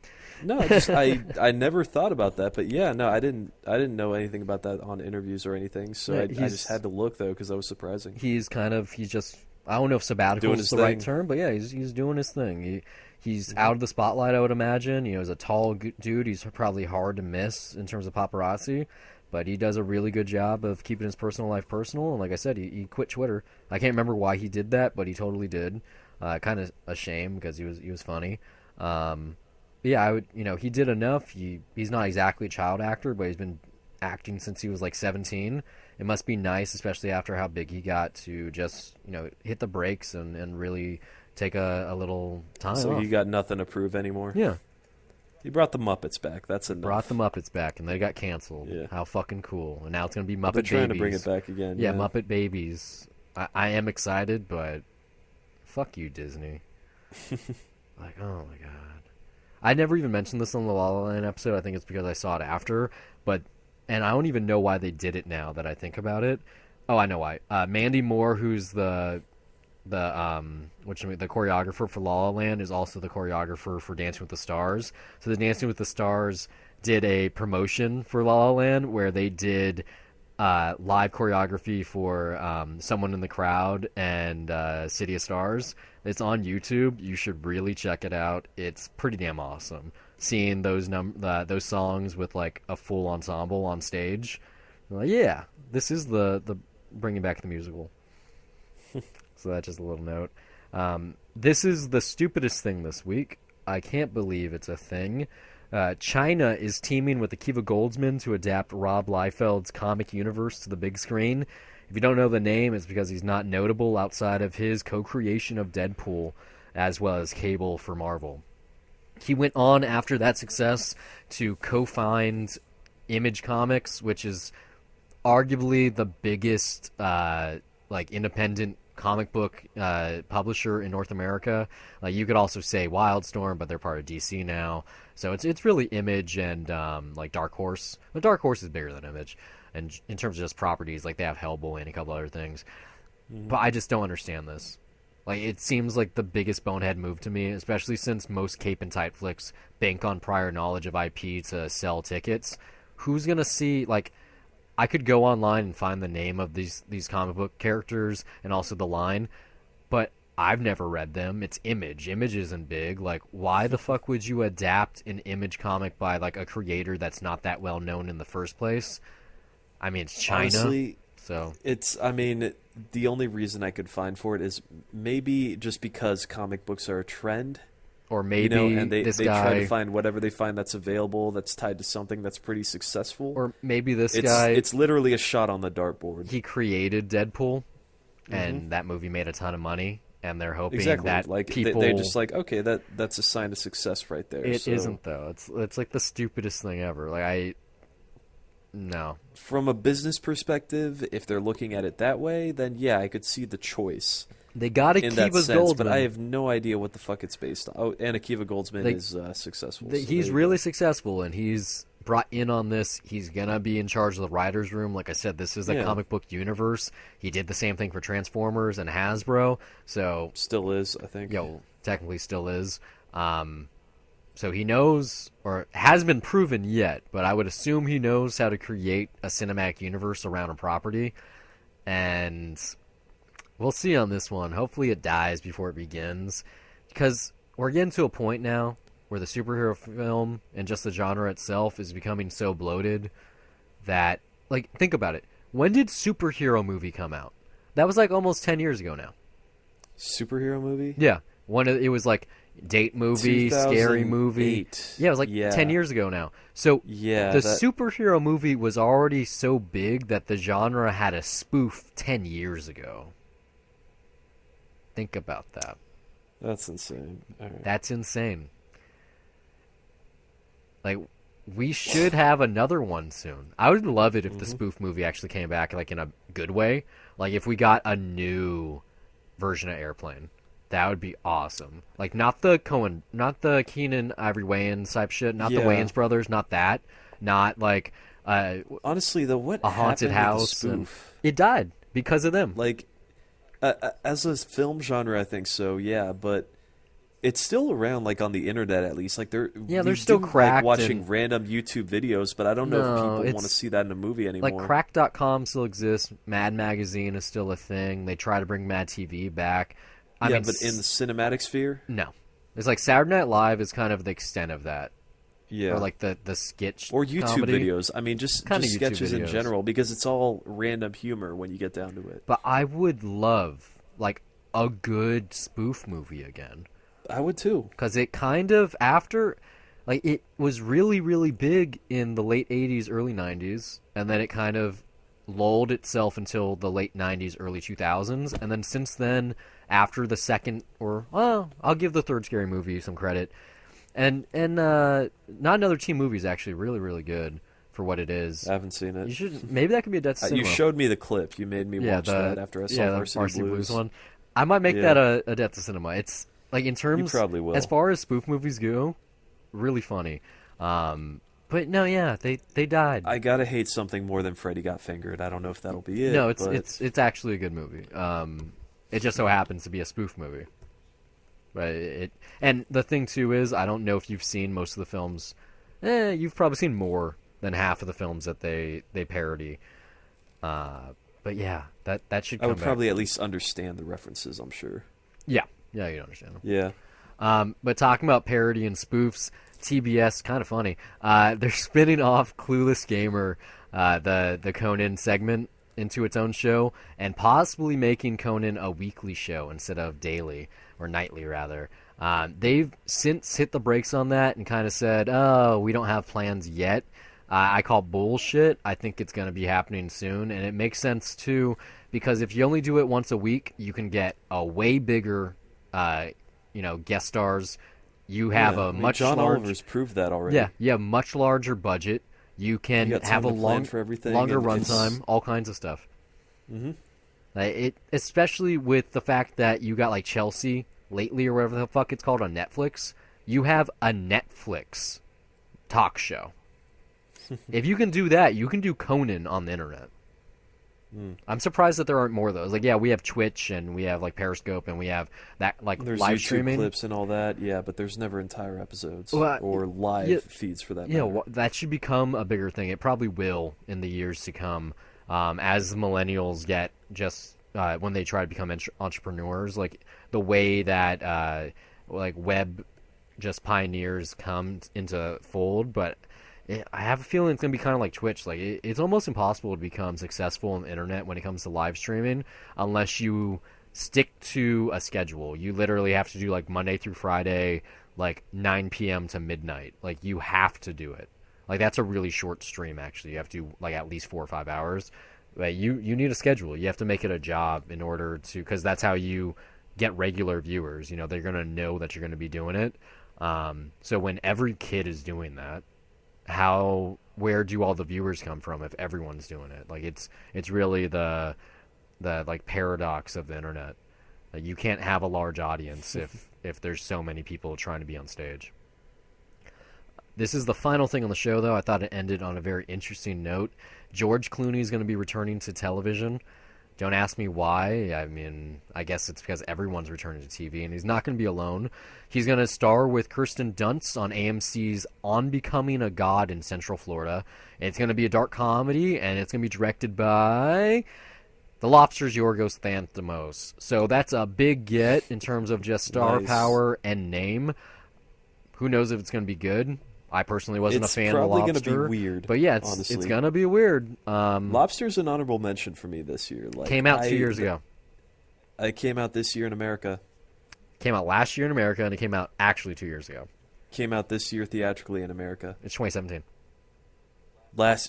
No, I never thought about that, but yeah, no, I didn't know anything about that on interviews or anything. So I just had to look though because that was surprising. He's just I don't know if sabbatical is the right term, but yeah, he's doing his thing. He's out of the spotlight, I would imagine. He's a tall dude. He's probably hard to miss in terms of paparazzi, but he does a really good job of keeping his personal life personal. And like I said, he quit Twitter. I can't remember why he did that, but he totally did. Kind of a shame because he was funny. Yeah, I would. He did enough. He's not exactly a child actor, but he's been acting since he was like 17. It must be nice, especially after how big he got, to just hit the brakes and really take a little time So off. he got nothing to prove anymore. Yeah, he brought the Muppets back. That's enough. Brought the Muppets back, and they got canceled. Yeah. How fucking cool! And now it's gonna be Muppet They're trying Babies. to bring it back again. Yeah, Muppet Babies. I am excited, but fuck you, Disney. Like, oh my god. I never even mentioned this on the La La Land episode. I think it's because I saw it after. And I don't even know why they did it now that I think about it. Oh, I know why. Mandy Moore, who's the choreographer for La La Land, is also the choreographer for Dancing with the Stars. So the Dancing with the Stars did a promotion for La La Land where they did live choreography for Someone in the Crowd and City of Stars. It's on YouTube. You should really check it out. It's pretty damn awesome. Seeing those songs with like a full ensemble on stage. Like, yeah, this is the bringing back the musical. So that's just a little note. This is the stupidest thing this week. I can't believe it's a thing. China is teaming with Akiva Goldsman to adapt Rob Liefeld's comic universe to the big screen. If you don't know the name, it's because he's not notable outside of his co-creation of Deadpool, as well as Cable for Marvel. He went on after that success to co-found Image Comics, which is arguably the biggest independent comic book publisher in North America. Like, you could also say Wildstorm, but they're part of DC now. So it's really Image and Dark Horse. But Dark Horse is bigger than Image, and in terms of just properties, like they have Hellboy and a couple other things. But I just don't understand this. Like, it seems like the biggest bonehead move to me, especially since most cape and tight flicks bank on prior knowledge of IP to sell tickets. Who's gonna see, like, I could go online and find the name of these comic book characters and also the line, but I've never read them. It's Image. Image isn't big. Like, why the fuck would you adapt an Image comic by, like, a creator that's not that well known in the first place? I mean, it's China. Honestly, so the only reason I could find for it is maybe just because comic books are a trend. Or maybe and they guy, try to find whatever they find that's available that's tied to something that's pretty successful. Or maybe this guy... It's literally a shot on the dartboard. He created Deadpool, and that movie made a ton of money, and they're hoping that like, people... They're just like, okay, that's a sign of success right there. It isn't, though. It's like the stupidest thing ever. Like, no. From a business perspective, if they're looking at it that way, then yeah, I could see the choice. They got Akiva Goldsman, but I have no idea what the fuck it's based on. Oh, and Akiva Goldsman is successful. He's really successful, and he's brought in on this. He's gonna be in charge of the writers' room. Like I said, this is a comic book universe. He did the same thing for Transformers and Hasbro. So still is, I think. Technically still is. So he knows, or has been proven yet, but I would assume he knows how to create a cinematic universe around a property, and we'll see on this one. Hopefully it dies before it begins, because we're getting to a point now where the superhero film and just the genre itself is becoming so bloated that, like, think about it. When did superhero movie come out? That was like almost 10 years ago now. Superhero movie? Yeah. It was like date movie, scary movie. Yeah, it was like 10 years ago now. So the superhero movie was already so big that the genre had a spoof 10 years ago. Think about that. That's insane. All right. That's insane. Like, we should have another one soon. I would love it if the spoof movie actually came back, like, in a good way. Like, if we got a new version of Airplane. That would be awesome. Like, not the Keenan Ivory Wayans type shit, not the Wayans brothers, not that. Not, like, honestly, though, what a haunted house. And it died because of them. Like, as a film genre, I think so, yeah, but it's still around, like, on the internet at least. Like, they're still cracked. Like, watching random YouTube videos, but I don't know if people want to see that in a movie anymore. Like, Crack.com still exists. Mad Magazine is still a thing. They try to bring Mad TV back. I mean, but in the cinematic sphere? No. It's like Saturday Night Live is kind of the extent of that. Yeah. Or like the sketch or YouTube comedy. Videos. I mean, just sketches in general, because it's all random humor when you get down to it. But I would love, like, a good spoof movie again. I would too. Because it kind of, after, like, it was really, really big in the late 80s, early 90s, and then it kind of lulled itself until the late 90s, early 2000s, and then since then, after the second, or, well, I'll give the third Scary Movie some credit, and Not Another Teen Movie is actually really, really good for what it is. I haven't seen it. You should, maybe that could be a Death Cinema. You showed me the clip. You made me watch that after I saw Varsity Blues one. I might make that a Death Cinema. It's, like, in terms, you probably will. As far as spoof movies go, really funny. But no, yeah, they died. I gotta hate something more than Freddy Got Fingered. I don't know if that'll be it. No, it's actually a good movie. It just so happens to be a spoof movie. But and the thing too is, I don't know if you've seen most of the films. You've probably seen more than half of the films that they parody. But yeah, that should come I would back. probably at least understand the references, I'm sure. Yeah, you understand them. Yeah. But talking about parody and spoofs, TBS, kind of funny. They're spinning off Clueless Gamer, the Conan segment, into its own show, and possibly making Conan a weekly show instead of daily, or nightly rather. They've since hit the brakes on that and kind of said, oh, we don't have plans yet. I call bullshit. I think it's going to be happening soon, and it makes sense too, because if you only do it once a week, you can get a way bigger, guest stars. You have John Oliver's proved that already. Yeah, you have a much larger budget. You can have a longer runtime, all kinds of stuff. Mm-hmm. Especially with the fact that you got, like, Chelsea lately, or whatever the fuck it's called, on Netflix. You have a Netflix talk show. If you can do that, you can do Conan on the internet. I'm surprised that there aren't more of those. Like, yeah, we have Twitch, and we have, like, Periscope, and we have that, like, there's live YouTube streaming clips and all that. Yeah, but there's never entire episodes or live feeds for that matter. Yeah, that should become a bigger thing. It probably will in the years to come, as the millennials get just when they try to become entrepreneurs. Like, the way that like web just pioneers come into fold, but. I have a feeling it's going to be kind of like Twitch. Like, it's almost impossible to become successful on the internet when it comes to live streaming unless you stick to a schedule. You literally have to do, like, Monday through Friday, like, 9 p.m. to midnight. Like, you have to do it. Like, that's a really short stream, actually. You have to do, like, at least 4 or 5 hours. But you need a schedule. You have to make it a job in order to, because that's how you get regular viewers. You know, they're going to know that you're going to be doing it. So when every kid is doing that, where do all the viewers come from if everyone's doing it? Like, it's really the like paradox of the internet. Like, you can't have a large audience if there's so many people trying to be on stage. This is the final thing on the show, though. I thought it ended on a very interesting note. George Clooney is going to be returning to television. Don't ask me why. I mean, I guess it's because everyone's returning to TV, and he's not going to be alone. He's going to star with Kirsten Dunst on AMC's On Becoming a God in Central Florida. It's going to be a dark comedy, and it's going to be directed by the Lobster's Yorgos Lanthimos. So that's a big get in terms of just star power and name. Who knows if it's going to be good? I personally wasn't a fan of the probably Lobster. going to be weird. But yeah, it's going to be weird. Lobster's an honorable mention for me this year. Like, came out 2 years ago. It came out this year in America. Came out last year in America, and it came out actually 2 years ago. Came out this year theatrically in America. It's 2017.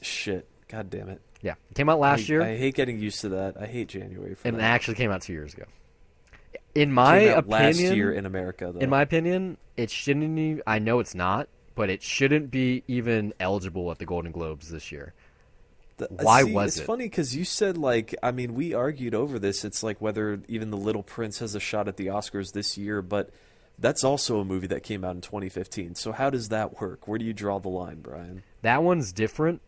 Shit. God damn it. Yeah, it came out last year. I hate getting used to that. I hate January for and that. it actually came out 2 years ago. In my opinion, last year in America, though. In my opinion, it shouldn't even, I know it's not, but it shouldn't be even eligible at the Golden Globes this year. Why was it? It's funny because you said, like, I mean, we argued over this. It's like whether even The Little Prince has a shot at the Oscars this year, but that's also a movie that came out in 2015. So how does that work? Where do you draw the line, Brian? That one's different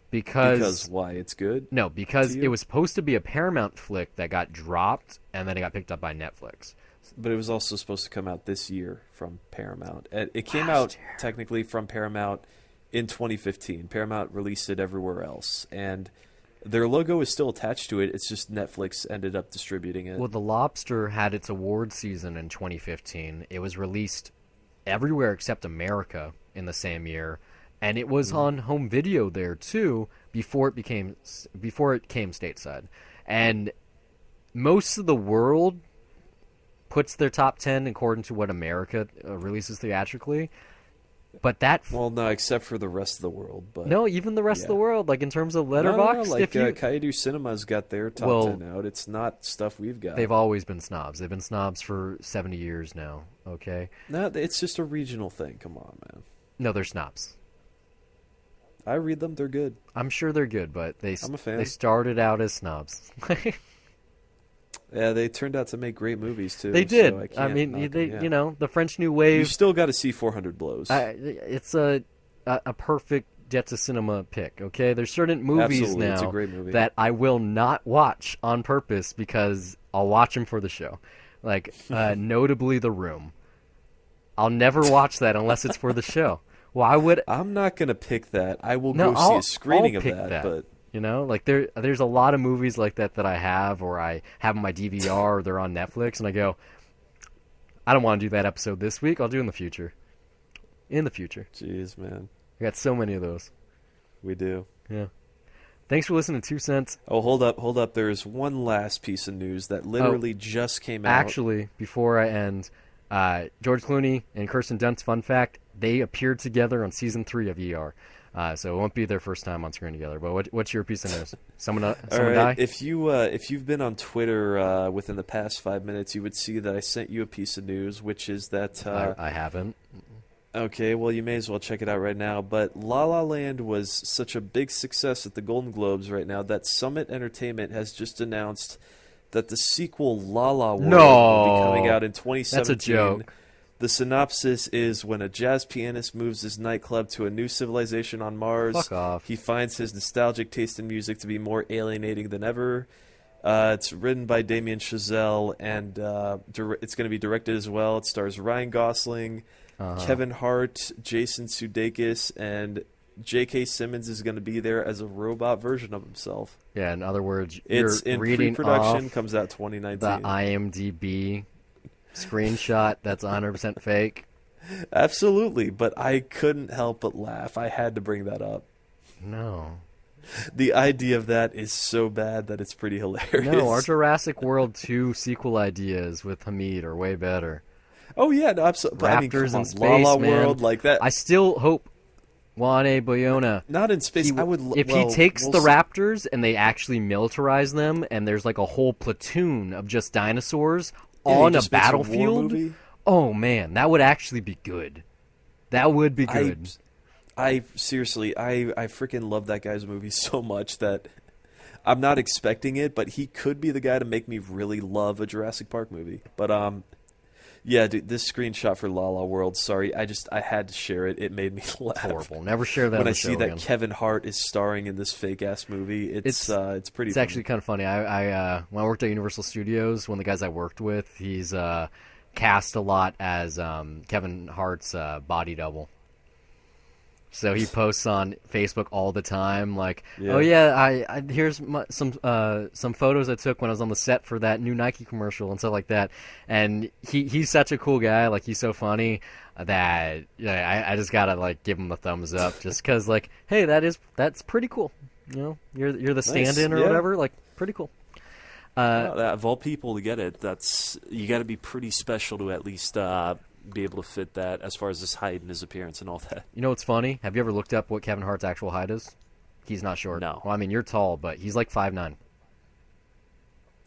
because... Because why? It's good? No, because it was supposed to be a Paramount flick that got dropped, and then it got picked up by Netflix. But it was also supposed to come out this year from Paramount. It came out technically from Paramount in 2015. Paramount released it everywhere else, and their logo is still attached to it. It's just Netflix ended up distributing it. Well, The Lobster had its award season in 2015. It was released everywhere except America in the same year, and it was on home video there too before it came stateside. And most of the world puts their top 10 according to what America releases theatrically. But well, no, except for the rest of the world. But no, even the rest of the world, like in terms of Letterboxd. No, like Kaedu Cinema's got their top 10 out. It's not stuff we've got. They've always been snobs. They've been snobs for 70 years now. Okay. No, it's just a regional thing. Come on, man. No, they're snobs. I read them. They're good. I'm sure they're good, but I'm a fan. They started out as snobs. Yeah, they turned out to make great movies too. They did. So I mean, you know, the French New Wave. You still got to see 400 Blows. It's a perfect Jet to Cinema pick. Okay, there's certain movies now it's a great movie. that I will not watch on purpose because I'll watch them for the show. Like notably, The Room. I'll never watch that unless it's for the show. Why would I'm not gonna pick that. I will go see a screening of that, but. You know, like there's a lot of movies like that I have, or I have on my DVR, or they're on Netflix, and I go, I don't want to do that episode this week. I'll do it in the future. In the future. Jeez, man. I got so many of those. We do. Yeah. Thanks for listening to 2 Cents. Oh, hold up. There's one last piece of news that literally just came out. Actually, before I end, George Clooney and Kirsten Dunst, fun fact, they appeared together on season 3 of ER. So it won't be their first time on screen together. But what's your piece of news? Someone die? If you've been on Twitter within the past 5 minutes, you would see that I sent you a piece of news, which is that I haven't. Okay, well you may as well check it out right now. But La La Land was such a big success at the Golden Globes right now that Summit Entertainment has just announced that the sequel La La World will be coming out in 2017. That's a joke. The synopsis is when a jazz pianist moves his nightclub to a new civilization on Mars, Fuck off. He finds his nostalgic taste in music to be more alienating than ever. It's written by Damien Chazelle, and it's going to be directed as well. It stars Ryan Gosling, Kevin Hart, Jason Sudeikis, and J.K. Simmons is going to be there as a robot version of himself. Yeah, in other words, it's you're in reading pre-production, off comes out 2019. the IMDb screenshot that's 100% fake. Absolutely, but I couldn't help but laugh. I had to bring that up. No. The idea of that is so bad that it's pretty hilarious. No, our Jurassic World 2 sequel ideas with Hamid are way better. Oh yeah, no, absolutely. Raptors in space, La La man. World like that. I still hope Juan Boyona. Not in space. He takes the Raptors and they actually militarize them, and there's like a whole platoon of just dinosaurs on a battlefield. Oh man, that would actually be good. That would be good. I seriously, I freaking love that guy's movie so much that I'm not expecting it, but he could be the guy to make me really love a Jurassic Park movie. But yeah, dude, this screenshot for La La World, sorry, I had to share it. It made me laugh. It's horrible. Never share that when on I the see show that again. Kevin Hart is starring in this fake ass movie. It's pretty. It's actually kind of funny. I when I worked at Universal Studios, one of the guys I worked with, he's cast a lot as Kevin Hart's body double. So he posts on Facebook all the time, like, Yeah. "Oh yeah, here's some photos I took when I was on the set for that new Nike commercial and stuff like that." And he's such a cool guy, like he's so funny that yeah, I just gotta like give him the thumbs up, just because like, hey, that's pretty cool. You know, you're the stand-in or yeah. whatever, like pretty cool. Of all people to get it, that's you got to be pretty special to at least be able to fit that as far as his height and his appearance and all that. You know what's funny? Have you ever looked up what Kevin Hart's actual height is? He's not short. No. Well, I mean, you're tall, but he's like 5'9".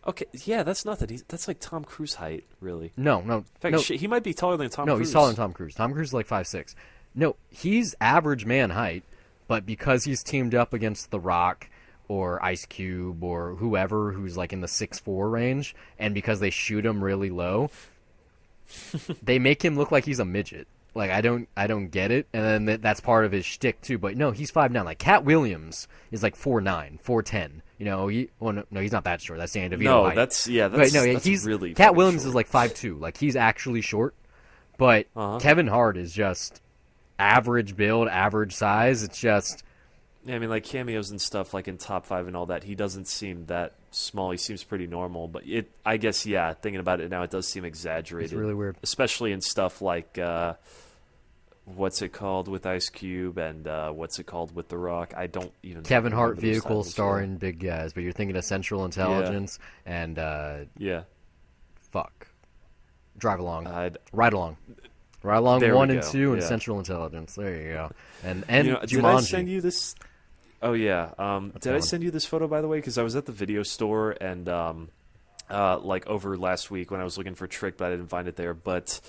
Okay, yeah, that's nothing. That's like Tom Cruise height, really. No. In fact, no. he might be taller than Tom Cruise. No, he's taller than Tom Cruise. Tom Cruise is like 5'6". No, he's average man height, but because he's teamed up against The Rock or Ice Cube or whoever who's like in the 6'4" range, and because they shoot him really low, they make him look like he's a midget. Like I don't get it, and then that's part of his shtick too. But no, he's 5'9". Like Cat Williams is like 4'9", 4'10". You know, no, he's not that short. That's Danny DeVito No, height. that's he's really Cat fucking Williams short. is like 5'2". Like he's actually short, but Kevin Hart is just average build, average size. It's just. Yeah, I mean, like cameos and stuff, like in Top 5 and all that, he doesn't seem that small. He seems pretty normal. But I guess, yeah, thinking about it now, it does seem exaggerated. It's really weird. Especially in stuff like, what's it called with Ice Cube and what's it called with The Rock? I don't even Kevin Hart remember those vehicle titles, starring big guys, but you're thinking of Central Intelligence and yeah. fuck, Drive Along, I'd- Ride Along. Ride Along There we 1 and go, 2 and yeah. Central Intelligence. There you go. And You know, did I Jumanji. send you this? Oh yeah. Did I fun. send you this photo by the way? Because I was at the video store and like over last week when I was looking for Trick, but I didn't find it there. But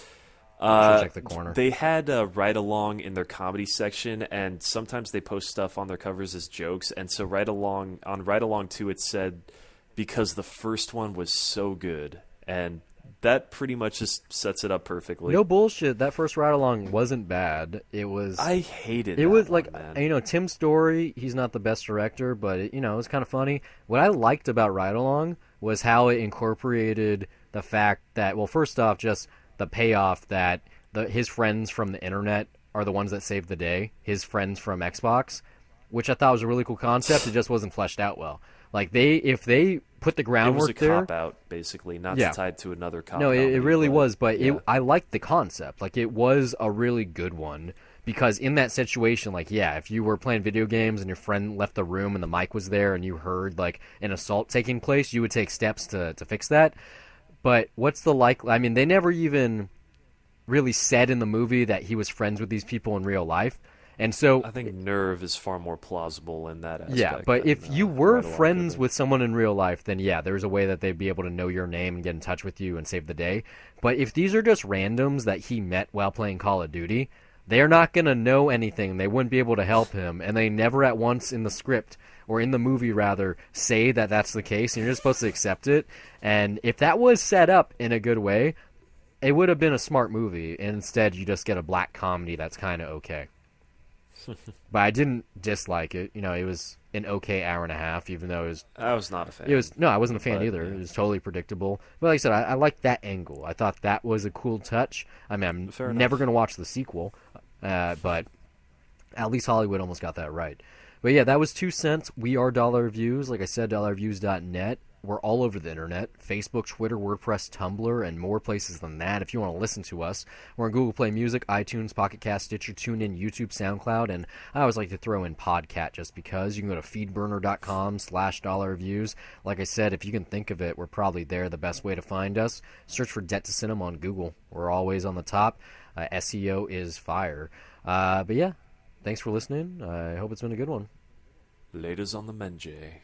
Should check the corner. they had Ride Along in their comedy section, and sometimes they post stuff on their covers as jokes. And so Ride Along 2, it said because the first one was so good, and that pretty much just sets it up perfectly. No bullshit. That first Ride Along wasn't bad. It was. I hated. It that was one, like man. you know Tim Story. He's not the best director, but it was kind of funny. What I liked about Ride Along was how it incorporated the fact that, well, first off, just the payoff that his friends from the internet are the ones that saved the day. His friends from Xbox, which I thought was a really cool concept. It just wasn't fleshed out well. Like if they put the It groundwork was a there, cop out, basically, not Yeah. tied to another cop. no, it comedy, really was. But yeah. I liked the concept. Like it was a really good one because in that situation, like if you were playing video games and your friend left the room and the mic was there and you heard like an assault taking place, you would take steps to fix that. But what's the I mean, they never even really said in the movie that he was friends with these people in real life. And so I think Nerve is far more plausible in that aspect. yeah, but than, if you were Ride Along friends could be. with someone in real life, then yeah, there's a way that they'd be able to know your name and get in touch with you and save the day. But if these are just randoms that he met while playing Call of Duty, they're not going to know anything. They wouldn't be able to help him, and they never at once in the script, or in the movie rather, say that that's the case, and you're just supposed to accept it. And if that was set up in a good way, it would have been a smart movie. And instead, you just get a black comedy that's kind of okay. But I didn't dislike it. It was an okay hour and a half, even though I was not a fan. no, I wasn't a fan But, either. yeah. It was totally predictable. But like I said, I liked that angle. I thought that was a cool touch. I mean, I'm Fair never enough. going to watch the sequel, but at least Hollywood almost got that right. But yeah, that was 2 cents. We are Dollar Reviews. Like I said, dollarreviews.net. We're all over the internet. Facebook, Twitter, WordPress, Tumblr, and more places than that if you want to listen to us. We're on Google Play Music, iTunes, Pocket Cast, Stitcher, TuneIn, YouTube, SoundCloud, and I always like to throw in Podcat just because. You can go to feedburner.com/dollarreviews. Like I said, if you can think of it, we're probably there. The best way to find us. Search for Debt to Cinema on Google. We're always on the top. SEO is fire. But yeah, thanks for listening. I hope it's been a good one. Laters on the Menjay.